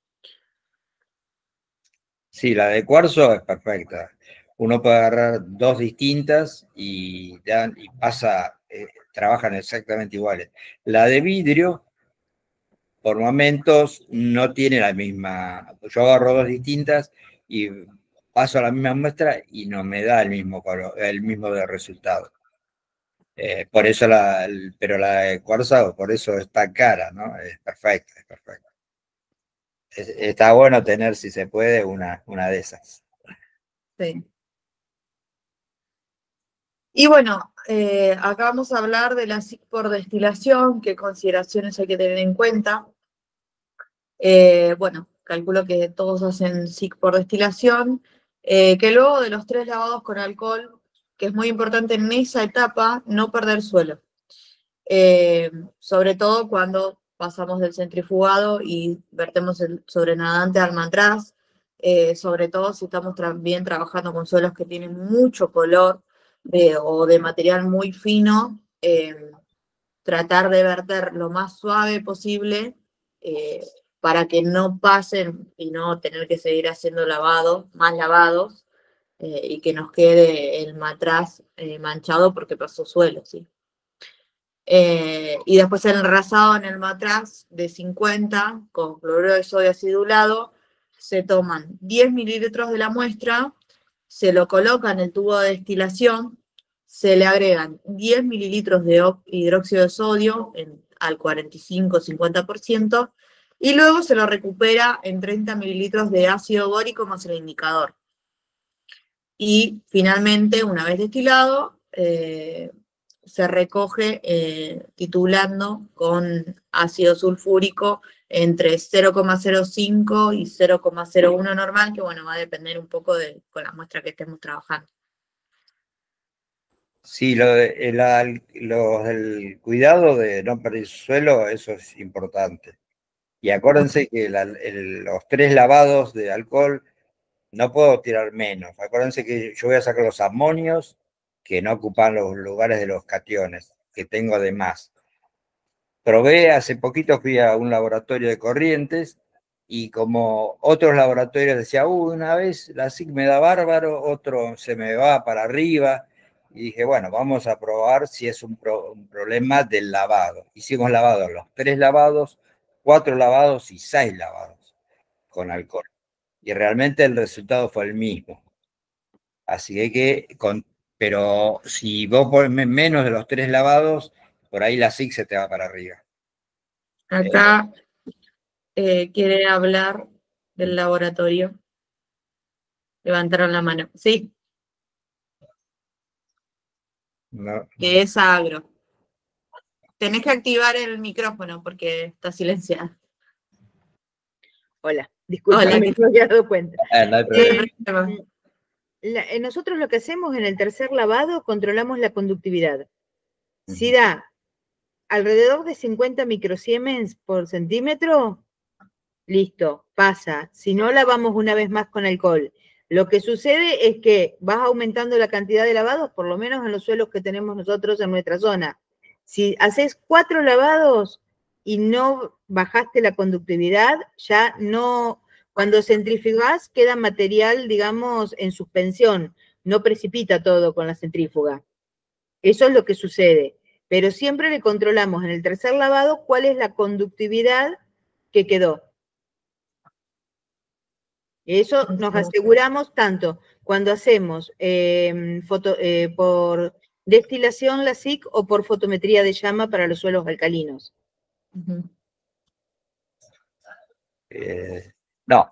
Sí, la de cuarzo es perfecta. Uno puede agarrar 2 distintas y pasa, trabajan exactamente iguales. La de vidrio, por momentos, no tiene la misma. Yo agarro dos distintas y paso a la misma muestra y no me da el mismo color, el mismo de resultado. Por eso pero la de cuarzo, por eso está cara, ¿no? Es perfecta, es perfecta. Está bueno tener, si se puede, una de esas. Sí. Y bueno, acá vamos a hablar de la SIC por destilación, qué consideraciones hay que tener en cuenta. Bueno, calculo que todos hacen SIC por destilación, que luego de los 3 lavados con alcohol, que es muy importante en esa etapa, no perder suelo. Sobre todo cuando pasamos del centrifugado y vertemos el sobrenadante al matraz, sobre todo si estamos también trabajando con suelos que tienen mucho color o de material muy fino, tratar de verter lo más suave posible para que no pasen y no tener que seguir haciendo más lavados, y que nos quede el matraz manchado porque pasó suelo, ¿sí? Y después el enrasado en el matraz de 50 con cloruro de sodio acidulado, se toman 10 mililitros de la muestra, se lo coloca en el tubo de destilación, se le agregan 10 mililitros de hidróxido de sodio al 45-50%, y luego se lo recupera en 30 mililitros de ácido bórico más el indicador. Y finalmente, una vez destilado, se recoge titulando con ácido sulfúrico entre 0,05 y 0,01 normal, que bueno, va a depender un poco con la muestra que estemos trabajando. Sí, lo del cuidado de no perder suelo, eso es importante. Y acuérdense que los 3 lavados de alcohol no puedo tirar menos. Acuérdense que yo voy a sacar los amonios que no ocupan los lugares de los cationes, que tengo de más. Probé, hace poquito fui a un laboratorio de corrientes y como otros laboratorios decían, una vez la SIC me da bárbaro, otro se me va para arriba. Y dije, bueno, vamos a probar si es un problema del lavado. Hicimos lavados, los 3 lavados, 4 lavados y 6 lavados con alcohol. Y realmente el resultado fue el mismo. Así pero si vos pones menos de los 3 lavados, por ahí la SIC se te va para arriba. Acá quiere hablar del laboratorio. Levantaron la mano. Sí. No. Que es agro. Tenés que activar el micrófono porque está silenciado. Hola, disculpa, Hola. me había dado cuenta. No hay problema. Nosotros lo que hacemos en el tercer lavado, controlamos la conductividad. Si da alrededor de 50 microsiemens por centímetro, listo, pasa. Si no, lavamos una vez más con alcohol. Lo que sucede es que vas aumentando la cantidad de lavados, por lo menos en los suelos que tenemos nosotros en nuestra zona. Si haces 4 lavados y no bajaste la conductividad, ya no, cuando centrifugás queda material, digamos, en suspensión, no precipita todo con la centrífuga. Eso es lo que sucede. Pero siempre le controlamos en el tercer lavado cuál es la conductividad que quedó. Eso nos aseguramos tanto cuando hacemos por destilación la SIC o por fotometría de llama para los suelos alcalinos. No,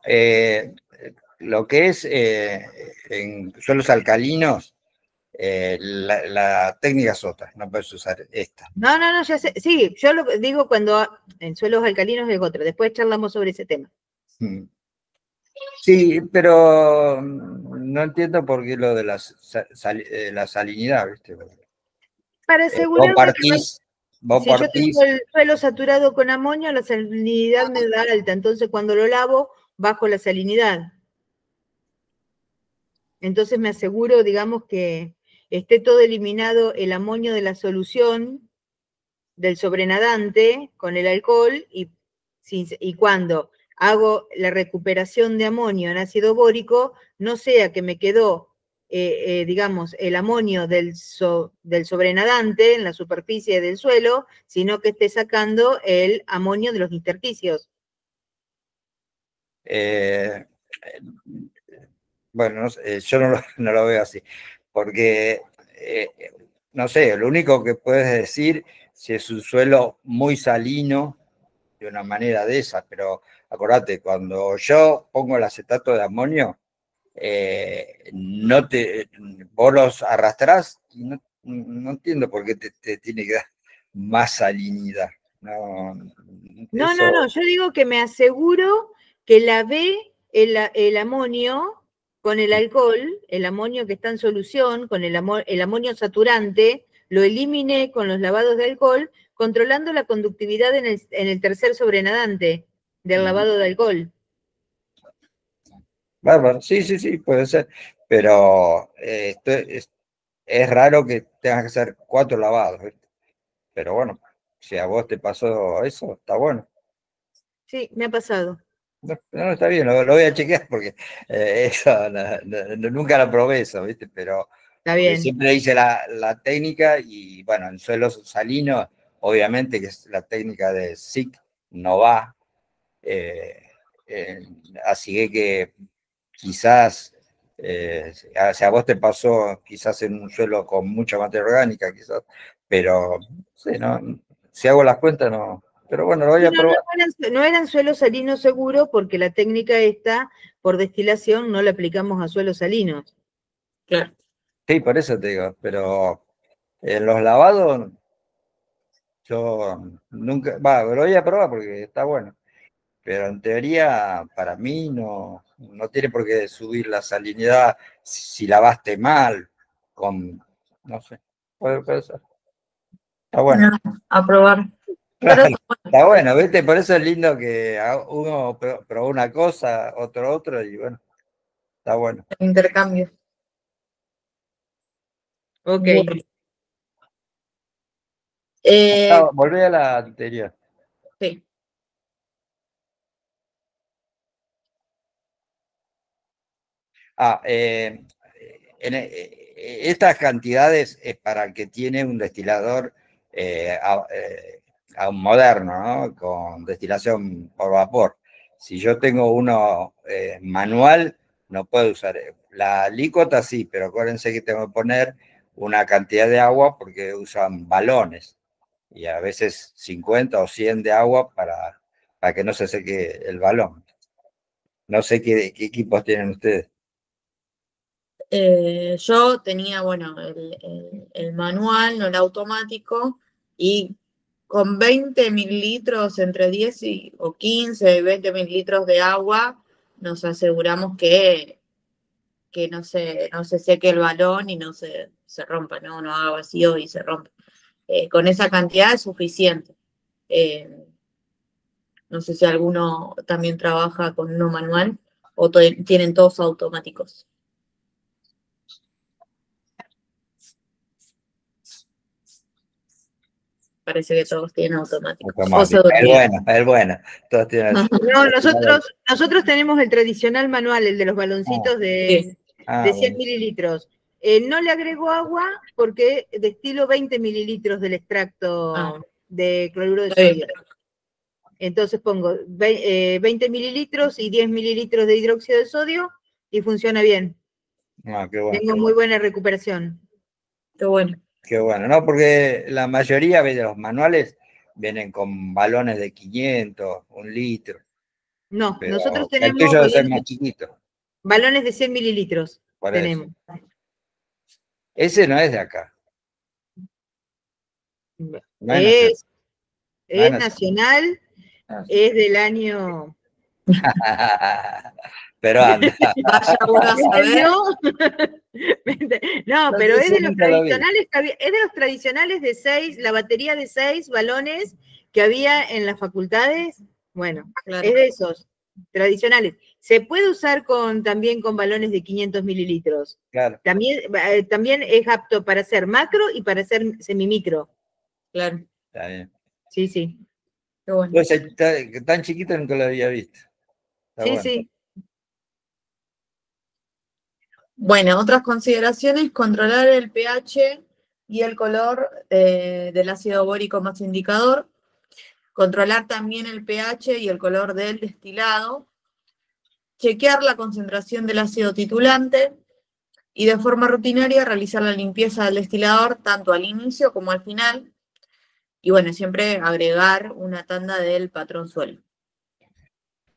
lo que es en suelos alcalinos, la técnica es otra, no puedes usar esta. No, ya sé. Sí, yo lo digo cuando en suelos alcalinos es otra. Después charlamos sobre ese tema. Sí, pero no entiendo por qué lo de la salinidad, ¿viste? Para asegurarme que vos si yo tengo el suelo saturado con amonio, la salinidad me da alta. Entonces, cuando lo lavo, bajo la salinidad. Entonces, me aseguro, digamos, que esté todo eliminado el amonio de la solución del sobrenadante con el alcohol y cuando hago la recuperación de amonio en ácido bórico, no sea que me quedó digamos, el amonio del sobrenadante en la superficie del suelo, sino que esté sacando el amonio de los intersticios. Bueno, no sé, yo no lo veo así, porque, no sé, lo único que puedes decir si es un suelo muy salino, de una manera de esa, pero acordate, cuando yo pongo el acetato de amonio, vos los arrastrás y no entiendo por qué te tiene que dar más salinidad. No, No, yo digo que me aseguro que lavé el amonio con el alcohol, el amonio que está en solución, con el amonio saturante, lo eliminé con los lavados de alcohol, controlando la conductividad en el tercer sobrenadante del lavado de alcohol. Bárbaro, sí, puede ser, pero es raro que tengas que hacer 4 lavados, ¿viste? Pero bueno, si a vos te pasó eso, está bueno. Sí, me ha pasado. No, está bien, lo voy a chequear porque eso nunca lo probé eso, ¿viste? Pero Está bien. siempre hice la técnica y bueno, en suelos salinos, obviamente que es la técnica de SIC, no va. Así que quizás, si a vos te pasó quizás en un suelo con mucha materia orgánica, quizás, pero sí, no, si hago las cuentas no. Pero bueno, lo voy a probar. No eran suelos salinos seguros porque la técnica esta, por destilación, no la aplicamos a suelos salinos. Claro. Sí, por eso te digo, pero en los lavados yo nunca, lo voy a probar porque está bueno, pero en teoría para mí no tiene por qué subir la salinidad si lavaste mal, no sé, puede ser. Está bueno. A probar. Claro, está bueno, ¿viste? Por eso es lindo que uno probó una cosa, otro, y bueno, está bueno. El intercambio. Ok. Bueno. Volví a la anterior. Sí. Estas cantidades es para el que tiene un destilador moderno, ¿no? Con destilación por vapor. Si yo tengo uno manual, no puedo usar. La alícuota sí, pero acuérdense que tengo que poner una cantidad de agua porque usan balones. Y a veces 50 o 100 de agua para que no se seque el balón. No sé qué equipos tienen ustedes. Yo tenía, bueno, el manual, no el automático, y con 20 mililitros, entre 10 o 15, 20 mililitros de agua, nos aseguramos que no se seque el balón y no se rompa, no haga vacío y se rompa. Con esa cantidad es suficiente. No sé si alguno también trabaja con uno manual o tienen todos automáticos. Parece que todos tienen automáticos. El bueno. Todos tienen no, nosotros tenemos el tradicional manual, el de los baloncitos de 100 mililitros. No le agrego agua porque destilo 20 mililitros del extracto de cloruro de sodio. Entonces pongo 20 mililitros y 10 mililitros de hidróxido de sodio y funciona bien. Qué bueno. Tengo muy buena recuperación. Qué bueno. Qué bueno, ¿no? Porque la mayoría de los manuales vienen con balones de 500, 1 litro. No, pero nosotros el tenemos tuyo debe ser más chiquito. Balones de 100 mililitros. Tenemos. Ese no es de acá. No es nacional, es del año. Pero anda. Vaya uno a saber. No, pero es de los tradicionales, es de los tradicionales de 6, la batería de 6 balones que había en las facultades. Bueno, claro. Es de esos tradicionales. Se puede usar también con balones de 500 mililitros. Claro. También es apto para hacer macro y para hacer semimicro. Claro. Está bien. Sí, sí. Qué bueno. Pues, tan chiquito nunca lo había visto. Está sí, bueno. sí. Bueno, otras consideraciones, controlar el pH y el color del ácido bórico más indicador, controlar también el pH y el color del destilado, chequear la concentración del ácido titulante y de forma rutinaria realizar la limpieza del destilador tanto al inicio como al final y bueno, siempre agregar una tanda del patrón suelo.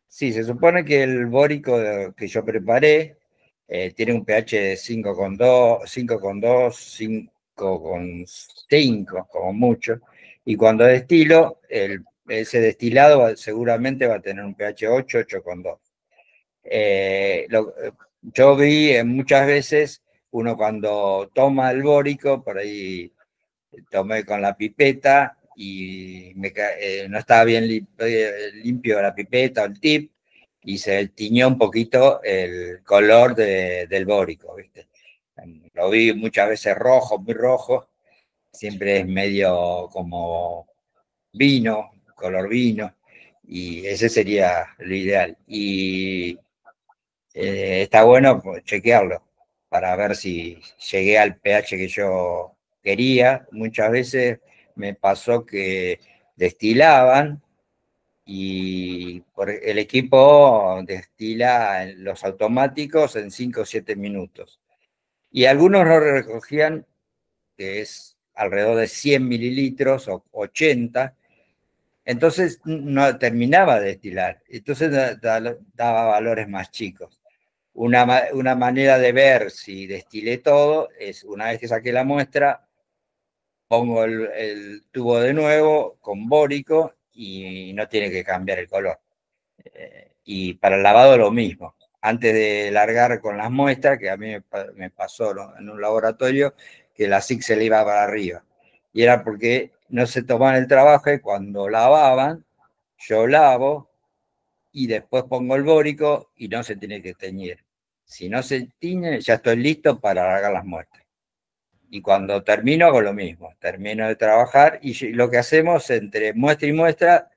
Sí, se supone que el bórico que yo preparé tiene un pH de 5,2, 5,2, 5,5 como mucho, y cuando destilo, ese destilado seguramente va a tener un pH 8, 8,2. Yo vi muchas veces uno cuando toma el bórico, por ahí tomé con la pipeta y no estaba bien limpio la pipeta o el tip, y se tiñó un poquito el color del bórico, ¿viste? Lo vi muchas veces rojo, muy rojo, siempre es medio como vino, color vino, y ese sería lo ideal. Y está bueno chequearlo para ver si llegué al pH que yo quería. Muchas veces me pasó que destilaban y el equipo destila los automáticos en 5 o 7 minutos. Y algunos no recogían, que es alrededor de 100 mililitros o 80, entonces no terminaba de destilar. Entonces daba valores más chicos. Una manera de ver si destilé todo es, una vez que saqué la muestra, pongo el tubo de nuevo con bórico y no tiene que cambiar el color. Y para el lavado lo mismo. Antes de largar con las muestras, que a mí me pasó, ¿no?, en un laboratorio, que la SIC se le iba para arriba. Y era porque no se tomaban el trabajo y cuando lavaban, yo lavo y después pongo el bórico y no se tiene que teñir. Si no se tiñe, ya estoy listo para largar las muestras. Y cuando termino, hago lo mismo. Termino de trabajar y lo que hacemos entre muestra y muestra,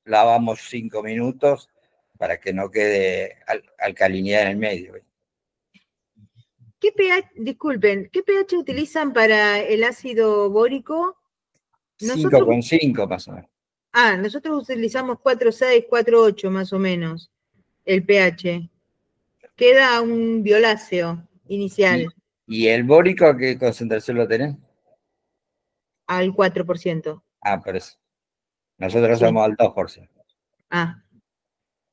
lavamos 5 minutos para que no quede alcalinidad en el medio. ¿Qué pH, disculpen, qué pH utilizan para el ácido bórico? 5,5 más o menos. Nosotros utilizamos 4,6, 4,8 más o menos, el pH. Queda un violáceo inicial. ¿Y el bórico a qué concentración lo tenés? Al 4%. Por eso. Nosotros somos al 2%.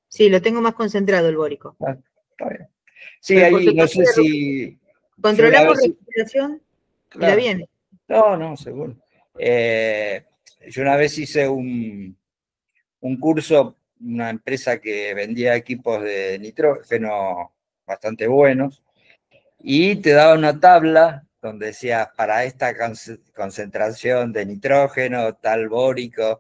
Sí, lo tengo más concentrado el bórico. Está bien. Sí, ahí no sé si... ¿Controlamos la respiración? Claro. ¿La bien? No, seguro. Yo una vez hice un curso, una empresa que vendía equipos de nitrógeno bastante buenos, y te daba una tabla donde decía, para esta concentración de nitrógeno, tal bórico.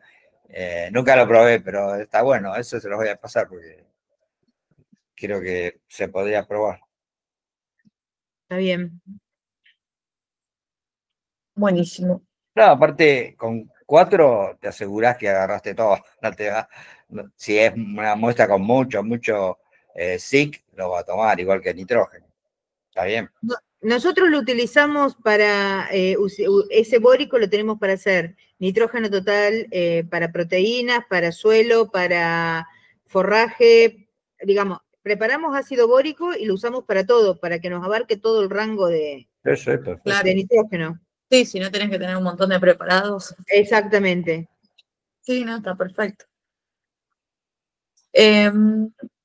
Nunca lo probé, pero está bueno, eso se los voy a pasar porque creo que se podría probar. Está bien. Buenísimo. No, aparte, con 4 te asegurás que agarraste todo. Si es una muestra con mucho SIC, lo va a tomar, igual que nitrógeno. Está bien. Nosotros lo utilizamos para, ese bórico lo tenemos para hacer nitrógeno total, para proteínas, para suelo, para forraje, digamos, preparamos ácido bórico y lo usamos para todo, para que nos abarque todo el rango de nitrógeno. Sí, si no tenés que tener un montón de preparados. Exactamente. Sí, no, está perfecto.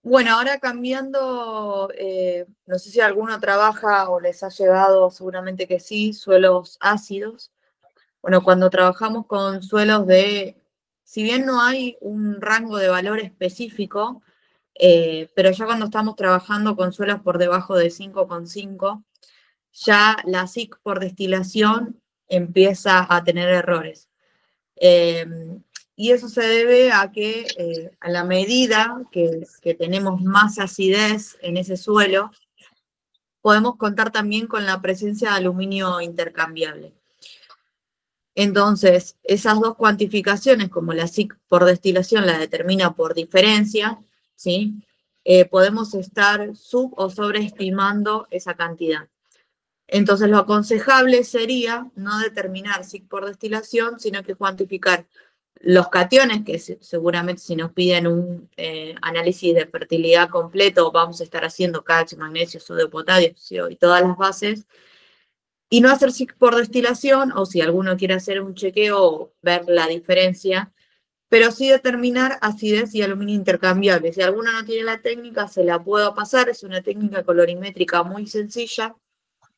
Bueno, ahora cambiando, no sé si alguno trabaja o les ha llegado, seguramente que sí, suelos ácidos. Bueno, cuando trabajamos con suelos si bien no hay un rango de valor específico, pero ya cuando estamos trabajando con suelos por debajo de 5,5, ya la SIC por destilación empieza a tener errores. Y eso se debe a que a la medida que tenemos más acidez en ese suelo, podemos contar también con la presencia de aluminio intercambiable. Entonces, esas dos cuantificaciones, como la SIC por destilación la determina por diferencia, ¿sí? podemos estar sub o sobreestimando esa cantidad. Entonces, lo aconsejable sería no determinar SIC por destilación, sino que cuantificar los cationes, que seguramente si nos piden un análisis de fertilidad completo, vamos a estar haciendo calcio, magnesio, sodio, potasio y todas las bases, y no hacer SIC por destilación, o si alguno quiere hacer un chequeo, ver la diferencia, pero sí determinar acidez y aluminio intercambiable. Si alguno no tiene la técnica, se la puedo pasar, es una técnica colorimétrica muy sencilla,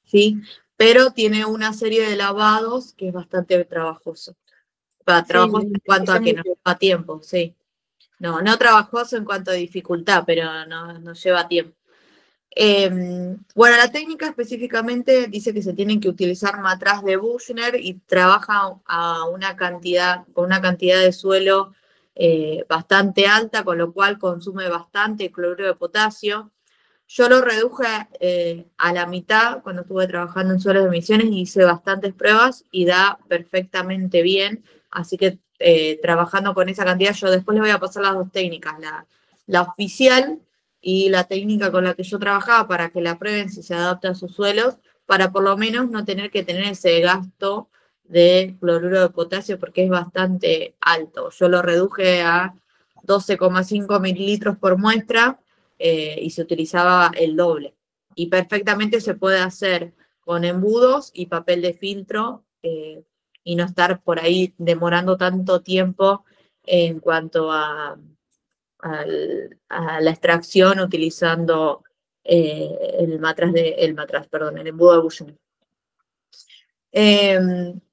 ¿sí? Pero tiene una serie de lavados que es bastante trabajoso. Trabajoso en cuanto a que nos lleva tiempo, sí. No trabajoso en cuanto a dificultad, pero nos lleva tiempo. Bueno, la técnica específicamente dice que se tienen que utilizar matraz de Buchner y trabaja con una cantidad de suelo bastante alta, con lo cual consume bastante cloruro de potasio. Yo lo reduje a la mitad cuando estuve trabajando en suelos de emisiones y hice bastantes pruebas y da perfectamente bien. Así que trabajando con esa cantidad, yo después les voy a pasar las dos técnicas, la oficial y la técnica con la que yo trabajaba para que la prueben si se adapta a sus suelos, para por lo menos no tener que tener ese gasto de cloruro de potasio porque es bastante alto. Yo lo reduje a 12,5 mililitros por muestra y se utilizaba el doble. Y perfectamente se puede hacer con embudos y papel de filtro y no estar por ahí demorando tanto tiempo en cuanto a la extracción utilizando el embudo de Buchner.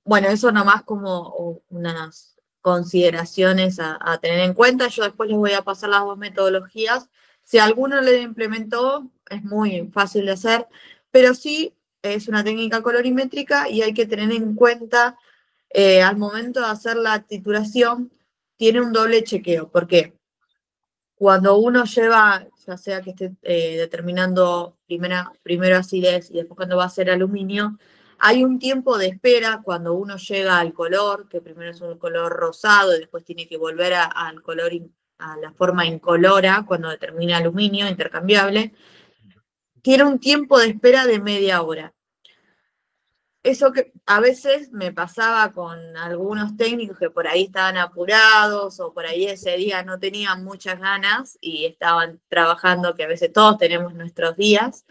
Bueno, eso nomás como unas consideraciones a tener en cuenta. Yo después les voy a pasar las dos metodologías. Si alguno le implementó, es muy fácil de hacer, pero sí es una técnica colorimétrica y hay que tener en cuenta al momento de hacer la titulación, tiene un doble chequeo. ¿Por qué? Cuando uno lleva, ya sea que esté determinando primero acidez y después cuando va a hacer aluminio, hay un tiempo de espera cuando uno llega al color, que primero es un color rosado y después tiene que volver al color, a la forma incolora cuando determina aluminio intercambiable. Tiene un tiempo de espera de media hora. Eso que a veces me pasaba con algunos técnicos que por ahí estaban apurados o por ahí ese día no tenían muchas ganas y estaban trabajando, que a veces todos tenemos nuestros días.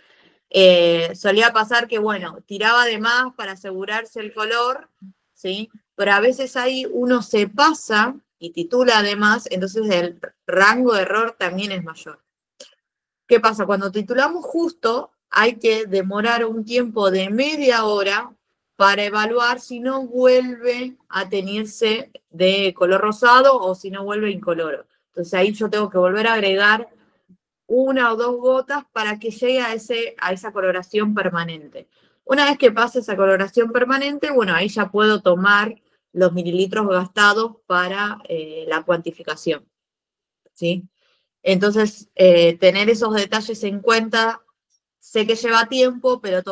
Solía pasar que, bueno, tiraba de más para asegurarse el color, ¿sí? Pero a veces ahí uno se pasa y titula de más, entonces el rango de error también es mayor. ¿Qué pasa? Cuando titulamos justo, hay que demorar un tiempo de media hora para evaluar si no vuelve a teñirse de color rosado o si no vuelve incoloro. Entonces ahí yo tengo que volver a agregar 1 o 2 gotas para que llegue a esa coloración permanente. Una vez que pase esa coloración permanente, bueno, ahí ya puedo tomar los mililitros gastados para la cuantificación, ¿sí? Entonces, tener esos detalles en cuenta, sé que lleva tiempo, pero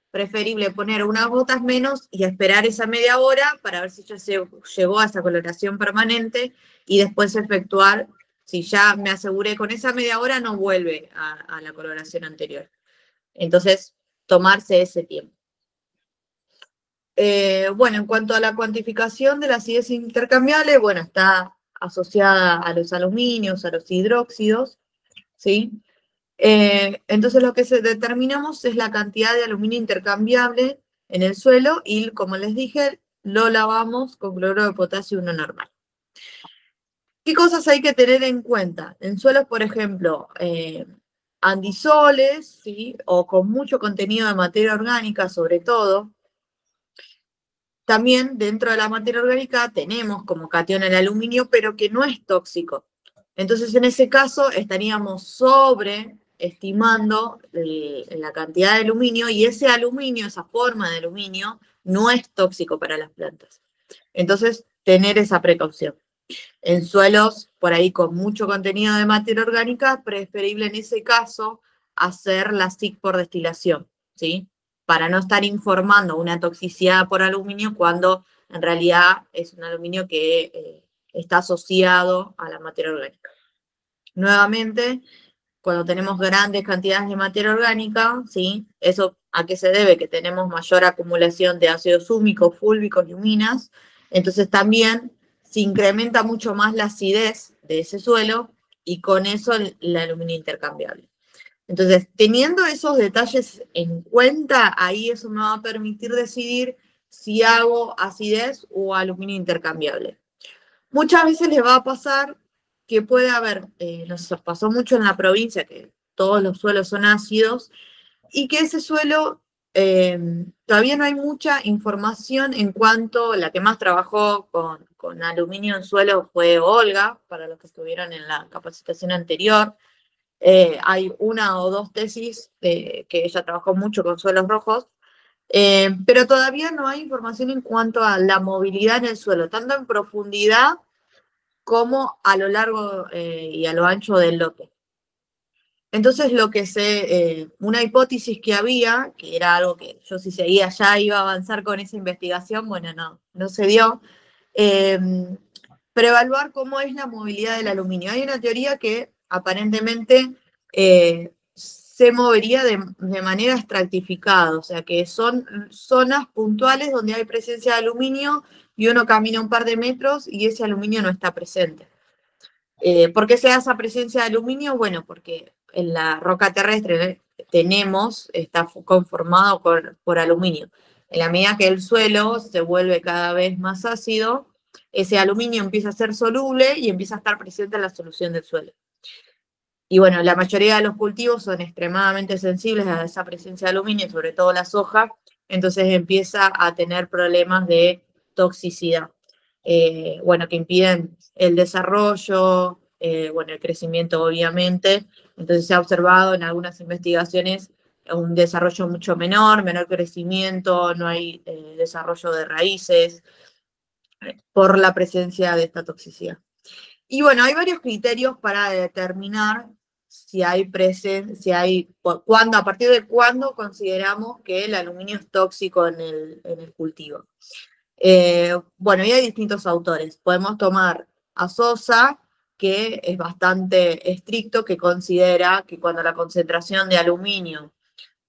preferible poner unas gotas menos y esperar esa media hora para ver si ya llegó a esa coloración permanente y después efectuar, si ya me aseguré con esa media hora, no vuelve a la coloración anterior. Entonces, tomarse ese tiempo. Bueno, en cuanto a la cuantificación de la acidez intercambiable, bueno, está asociada a los aluminios, a los hidróxidos, ¿sí? Entonces lo que determinamos es la cantidad de aluminio intercambiable en el suelo y, como les dije, lo lavamos con cloruro de potasio 1 normal. ¿Qué cosas hay que tener en cuenta? En suelos, por ejemplo, andisoles, ¿sí? O con mucho contenido de materia orgánica, sobre todo. También dentro de la materia orgánica tenemos como catión el aluminio, pero que no es tóxico. Entonces, en ese caso, estaríamos sobreestimando la cantidad de aluminio y ese aluminio, esa forma de aluminio, no es tóxico para las plantas. Entonces, tener esa precaución. En suelos, por ahí con mucho contenido de materia orgánica, preferible en ese caso hacer la SIC por destilación, ¿sí? Para no estar informando una toxicidad por aluminio cuando en realidad es un aluminio que está asociado a la materia orgánica. Nuevamente, cuando tenemos grandes cantidades de materia orgánica, ¿sí? ¿Eso a qué se debe? Que tenemos mayor acumulación de ácidos húmicos, fúlvicos y huminas, entonces también se incrementa mucho más la acidez de ese suelo y con eso el aluminio intercambiable. Entonces, teniendo esos detalles en cuenta, ahí eso me va a permitir decidir si hago acidez o aluminio intercambiable. Muchas veces les va a pasar que puede haber, nos pasó mucho en la provincia, que todos los suelos son ácidos, y que ese suelo todavía no hay mucha información en cuanto, la que más trabajó con aluminio en suelo fue Olga, para los que estuvieron en la capacitación anterior. Hay una o dos tesis que ella trabajó mucho con suelos rojos, pero todavía no hay información en cuanto a la movilidad en el suelo, tanto en profundidad como a lo largo y a lo ancho del lote. Entonces una hipótesis que había, que era algo que yo si seguía ya iba a avanzar con esa investigación, bueno, no se dio, pero evaluar cómo es la movilidad del aluminio. Hay una teoría que aparentemente se movería de manera estratificada, o sea que son zonas puntuales donde hay presencia de aluminio y uno camina un par de metros y ese aluminio no está presente. ¿Por qué se da esa presencia de aluminio? Bueno, porque en la roca terrestre está conformado por aluminio. En la medida que el suelo se vuelve cada vez más ácido, ese aluminio empieza a ser soluble y empieza a estar presente en la solución del suelo. Y bueno, la mayoría de los cultivos son extremadamente sensibles a esa presencia de aluminio, sobre todo la soja, entonces empieza a tener problemas de toxicidad. Que impiden el desarrollo, el crecimiento obviamente. Entonces se ha observado en algunas investigaciones un desarrollo mucho menor crecimiento, no hay desarrollo de raíces por la presencia de esta toxicidad. Y bueno, hay varios criterios para determinar a partir de cuándo consideramos que el aluminio es tóxico en el cultivo. Y hay distintos autores. Podemos tomar a Sosa, que es bastante estricto, que considera que cuando la concentración de aluminio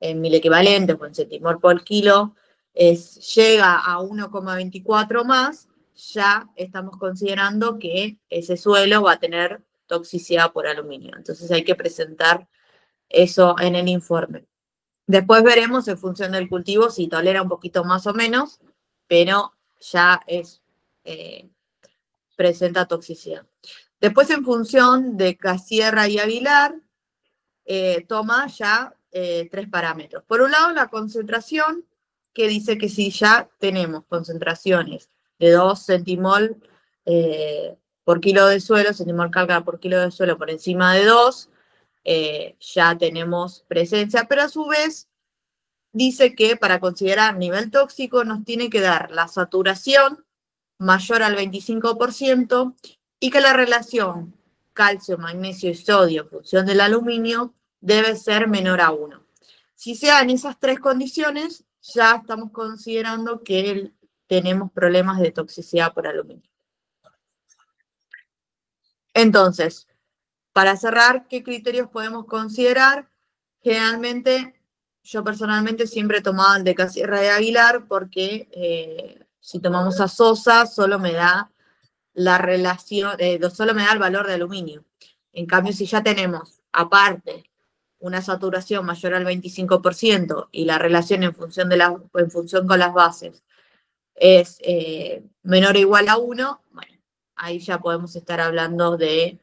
en 1000 equivalentes o en centimol por kilo llega a 1,24 más, ya estamos considerando que ese suelo va a tener toxicidad por aluminio. Entonces hay que presentar eso en el informe. Después veremos en función del cultivo si tolera un poquito más o menos, pero ya presenta toxicidad. Después, en función de Casierra y Aguilar, toma ya 3 parámetros. Por un lado, la concentración, que dice que si ya tenemos concentraciones de 2 centimol por kilo de suelo, centimol carga por kilo de suelo por encima de 2, ya tenemos presencia, pero a su vez dice que para considerar nivel tóxico nos tiene que dar la saturación mayor al 25% y que la relación calcio, magnesio y sodio en función del aluminio debe ser menor a 1. Si se dan esas 3 condiciones, ya estamos considerando que tenemos problemas de toxicidad por aluminio. Entonces, para cerrar, ¿qué criterios podemos considerar? Generalmente, yo personalmente siempre he tomado el de Casierra de Aguilar porque si tomamos a Sosa solo me da la relación, solo me da el valor de aluminio. En cambio, si ya tenemos aparte una saturación mayor al 25% y la relación en función con las bases es menor o igual a 1, bueno, ahí ya podemos estar hablando de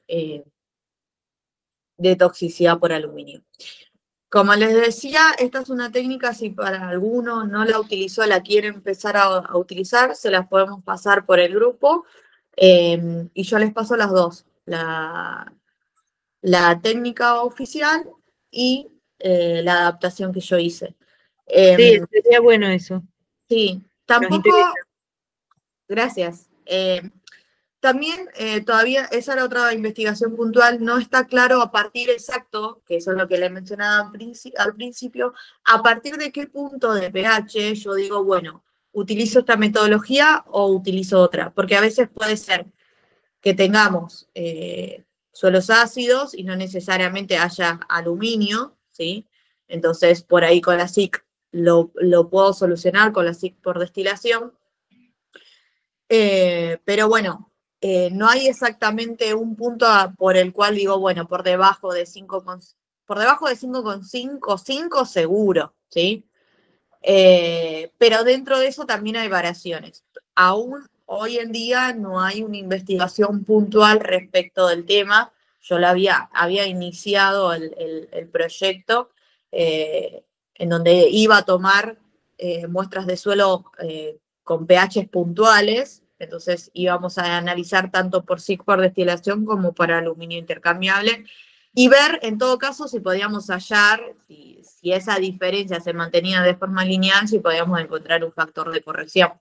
toxicidad por aluminio. Como les decía, esta es una técnica, si para alguno no la utilizó, la quiere empezar a utilizar, se las podemos pasar por el grupo y yo les paso las dos, la técnica oficial y la adaptación que yo hice. Sí, sería bueno eso. Sí, tampoco... Gracias. También todavía, esa era otra investigación puntual, no está claro a partir exacto, que eso es lo que le mencionaba al principio, a partir de qué punto de pH yo digo, bueno, ¿utilizo esta metodología o utilizo otra? Porque a veces puede ser que tengamos suelos ácidos y no necesariamente haya aluminio, ¿sí? Entonces, por ahí con la SIC lo puedo solucionar con la SIC por destilación. Pero bueno, no hay exactamente un punto por el cual digo, bueno, por debajo de 5,5, 5 seguro, ¿sí? Pero dentro de eso también hay variaciones. Aún hoy en día no hay una investigación puntual respecto del tema. Yo había iniciado el proyecto en donde iba a tomar muestras de suelo con pHs puntuales, entonces íbamos a analizar tanto por SIC por destilación como para aluminio intercambiable y ver en todo caso si podíamos hallar, si esa diferencia se mantenía de forma lineal, si podíamos encontrar un factor de corrección.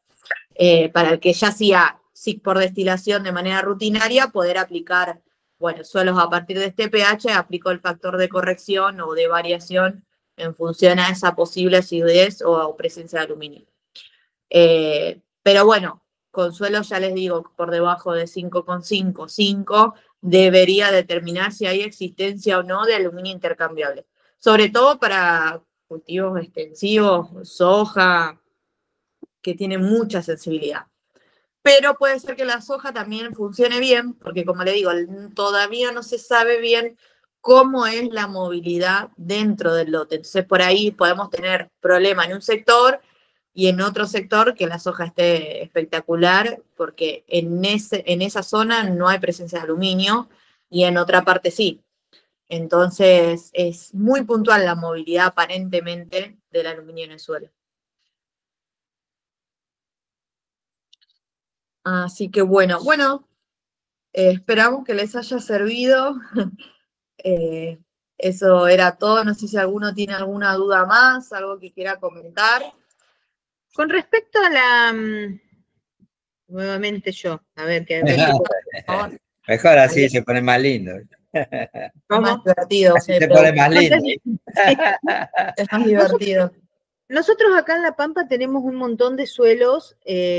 Para el que ya hacía SIC por destilación de manera rutinaria, poder aplicar, bueno, suelos a partir de este pH, aplico el factor de corrección o de variación en función a esa posible acidez o presencia de aluminio. Pero bueno, con suelos ya les digo, por debajo de 5,5, 5, debería determinar si hay existencia o no de aluminio intercambiable. Sobre todo para cultivos extensivos, soja, que tiene mucha sensibilidad. Pero puede ser que la soja también funcione bien, porque como le digo, todavía no se sabe bien cómo es la movilidad dentro del lote. Entonces por ahí podemos tener problema en un sector y en otro sector que la soja esté espectacular, porque en esa zona no hay presencia de aluminio y en otra parte sí. Entonces es muy puntual la movilidad aparentemente del aluminio en el suelo. Así que bueno, esperamos que les haya servido. Eso era todo. No sé si alguno tiene alguna duda más, algo que quiera comentar. Con respecto a la... nuevamente yo, a ver, que Mejor así se pone más lindo. Es más divertido. Así se pone más lindo. Es más divertido. Nosotros acá en La Pampa tenemos un montón de suelos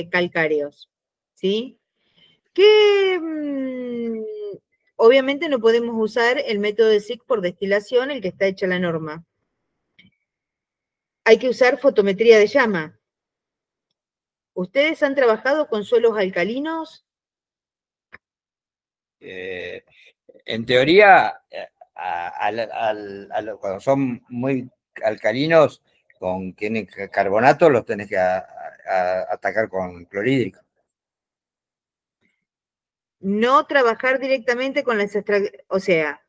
calcáreos, ¿sí? Que obviamente no podemos usar el método de SIC por destilación, el que está hecha la norma. Hay que usar fotometría de llama. ¿Ustedes han trabajado con suelos alcalinos? En teoría, cuando son muy alcalinos, tienen carbonato, los tenés que atacar con clorhídrico. No trabajar directamente con las extracciones, o sea,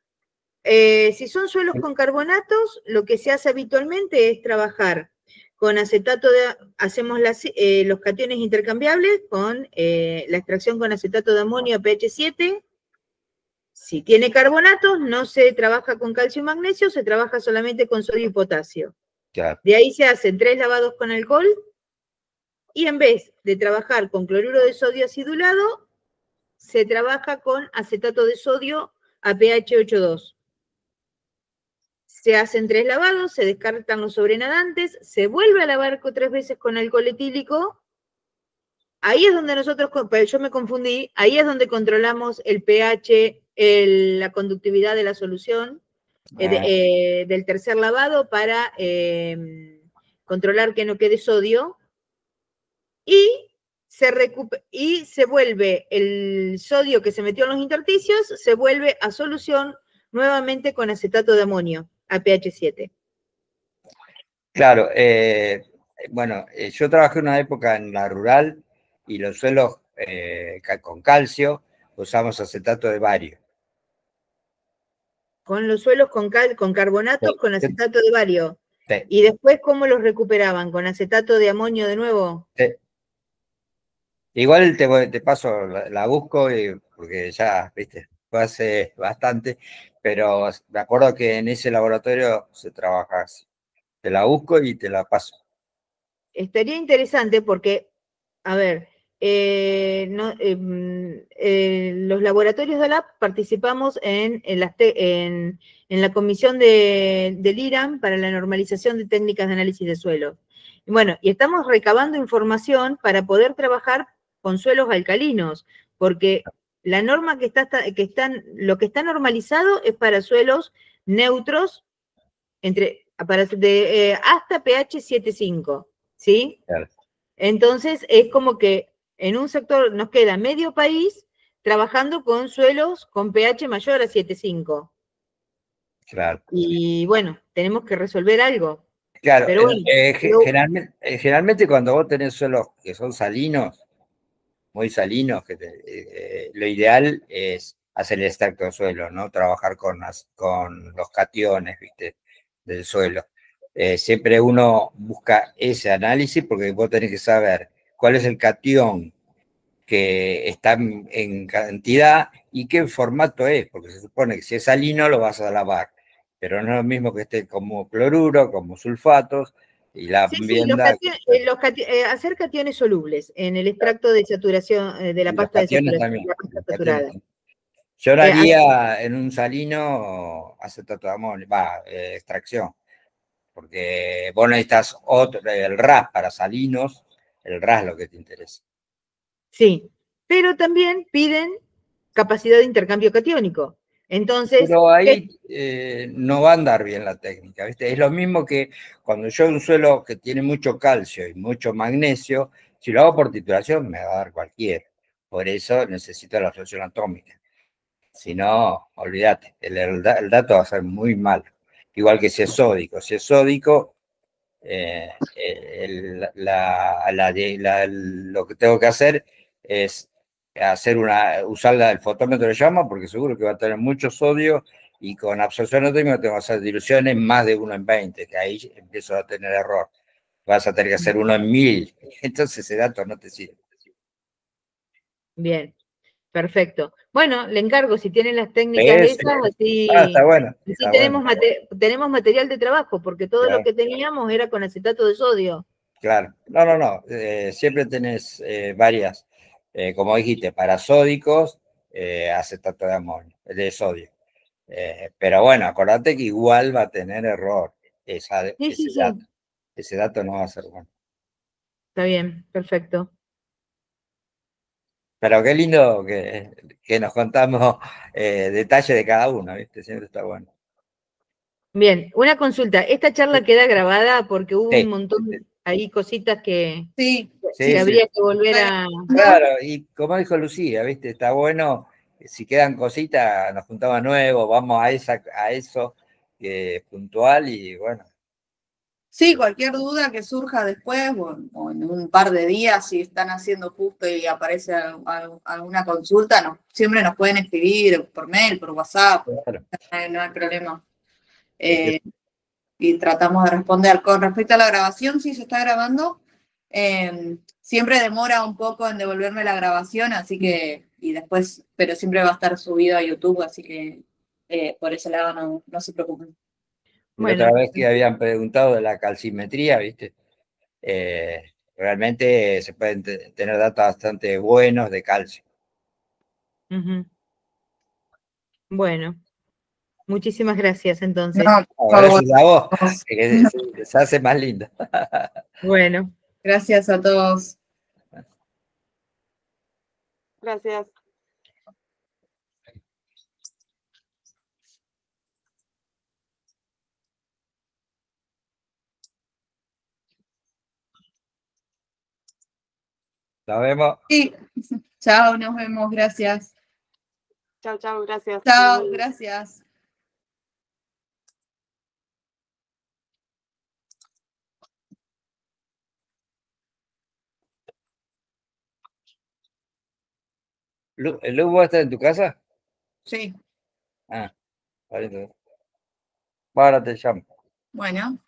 si son suelos con carbonatos, lo que se hace habitualmente es trabajar con acetato hacemos los cationes intercambiables con la extracción con acetato de amonio pH 7. Si tiene carbonatos, no se trabaja con calcio y magnesio, se trabaja solamente con sodio y potasio. Claro. De ahí se hacen 3 lavados con alcohol y en vez de trabajar con cloruro de sodio acidulado, se trabaja con acetato de sodio a pH 8,2. Se hacen 3 lavados, se descartan los sobrenadantes, se vuelve a lavar 3 veces con alcohol etílico. Ahí es donde yo me confundí, ahí es donde controlamos el pH, la conductividad de la solución del tercer lavado para controlar que no quede sodio. Y se vuelve el sodio que se metió en los intersticios, se vuelve a solución nuevamente con acetato de amonio a pH 7. Claro, bueno, yo trabajé una época en la rural y los suelos con calcio usamos acetato de bario. Con los suelos con carbonatos, sí, con acetato de bario. Sí. ¿Y después cómo los recuperaban? ¿Con acetato de amonio de nuevo? Sí. Igual te paso, la busco porque ya, viste, fue hace bastante, pero me acuerdo que en ese laboratorio se trabaja así. Te la busco y te la paso. Estaría interesante porque, a ver, los laboratorios de LAP participamos en la comisión del IRAM para la normalización de técnicas de análisis de suelo. Bueno, y estamos recabando información para poder trabajar con suelos alcalinos, porque la norma lo que está normalizado es para suelos neutros hasta pH 7,5, ¿sí? Claro. Entonces, es como que en un sector nos queda medio país trabajando con suelos con pH mayor a 7,5. Claro. Y bueno, tenemos que resolver algo. Claro, Pero bueno, generalmente cuando vos tenés suelos que son salinos, muy salinos, lo ideal es hacer el extracto de suelo, ¿no? Trabajar con los cationes, ¿viste? Del suelo. Siempre uno busca ese análisis porque vos tenés que saber cuál es el catión que está en cantidad y qué formato es, porque se supone que si es salino lo vas a lavar, pero no es lo mismo que esté como cloruro, como sulfatos, y la sí, vivienda... hacer cationes solubles en el extracto de saturación, de la y los pasta de cationes saturación, también. la pasta Los cationes saturada. también. Yo no haría en un salino acetato de amonio, extracción, porque vos necesitas el RAS para salinos, el RAS es lo que te interesa. Sí, pero también piden capacidad de intercambio catiónico. Entonces, Pero ahí no va a andar bien la técnica, ¿viste? Es lo mismo que cuando yo un suelo que tiene mucho calcio y mucho magnesio, si lo hago por titulación me va a dar cualquiera. Por eso necesito la solución atómica. Si no, olvídate, el dato va a ser muy malo. Igual que si es sódico. Si es sódico, lo que tengo que hacer es usar el fotómetro de llama, porque seguro que va a tener mucho sodio, y con absorción atómica tengo que hacer diluciones más de 1 en 20, que ahí empiezo a tener error. Vas a tener que hacer 1 en 1000, entonces ese dato no te sirve. bien, perfecto. Bueno, le encargo, si tienen las técnicas esas, así, está bueno. así Está tenemos, bueno. tenemos material de trabajo, porque todo Claro. lo que teníamos era con acetato de sodio. Claro, no. Siempre tenés varias, como dijiste, para sódicos, acetato de amonio, de sodio. Pero bueno, acordate que igual va a tener error Sí. dato. Ese dato no va a ser bueno. Está bien, perfecto. Pero qué lindo que nos contamos detalles de cada uno, ¿viste? Siempre está bueno. Bien, una consulta. Esta charla queda grabada porque hubo Sí. un montón ahí cositas que Sí, habría que volver a... Claro, y como dijo Lucía, ¿viste? Está bueno, si quedan cositas, nos juntamos nuevo, vamos a eso puntual y bueno. sí, cualquier duda que surja después o en un par de días, si están haciendo justo y aparece alguna consulta, siempre nos pueden escribir por mail, por WhatsApp, Claro. no hay problema. Y tratamos de responder. Con respecto a la grabación, sí se está grabando. Siempre demora un poco en devolverme la grabación, así que, y después, pero siempre va a estar subido a YouTube, así que por ese lado no se preocupen. La otra vez que habían preguntado de la calcimetría, ¿viste? Realmente se pueden tener datos bastante buenos de calcio. Bueno, muchísimas gracias entonces. No, por favor. Gracias a vos, que se hace más lindo. Bueno. Gracias a todos. Gracias. Nos vemos. Sí, chao, nos vemos, gracias. Chao, gracias. Chao, gracias. ¿Lu va a estar en tu casa? Sí. Vale, entonces. Ahora te llamo. Bueno.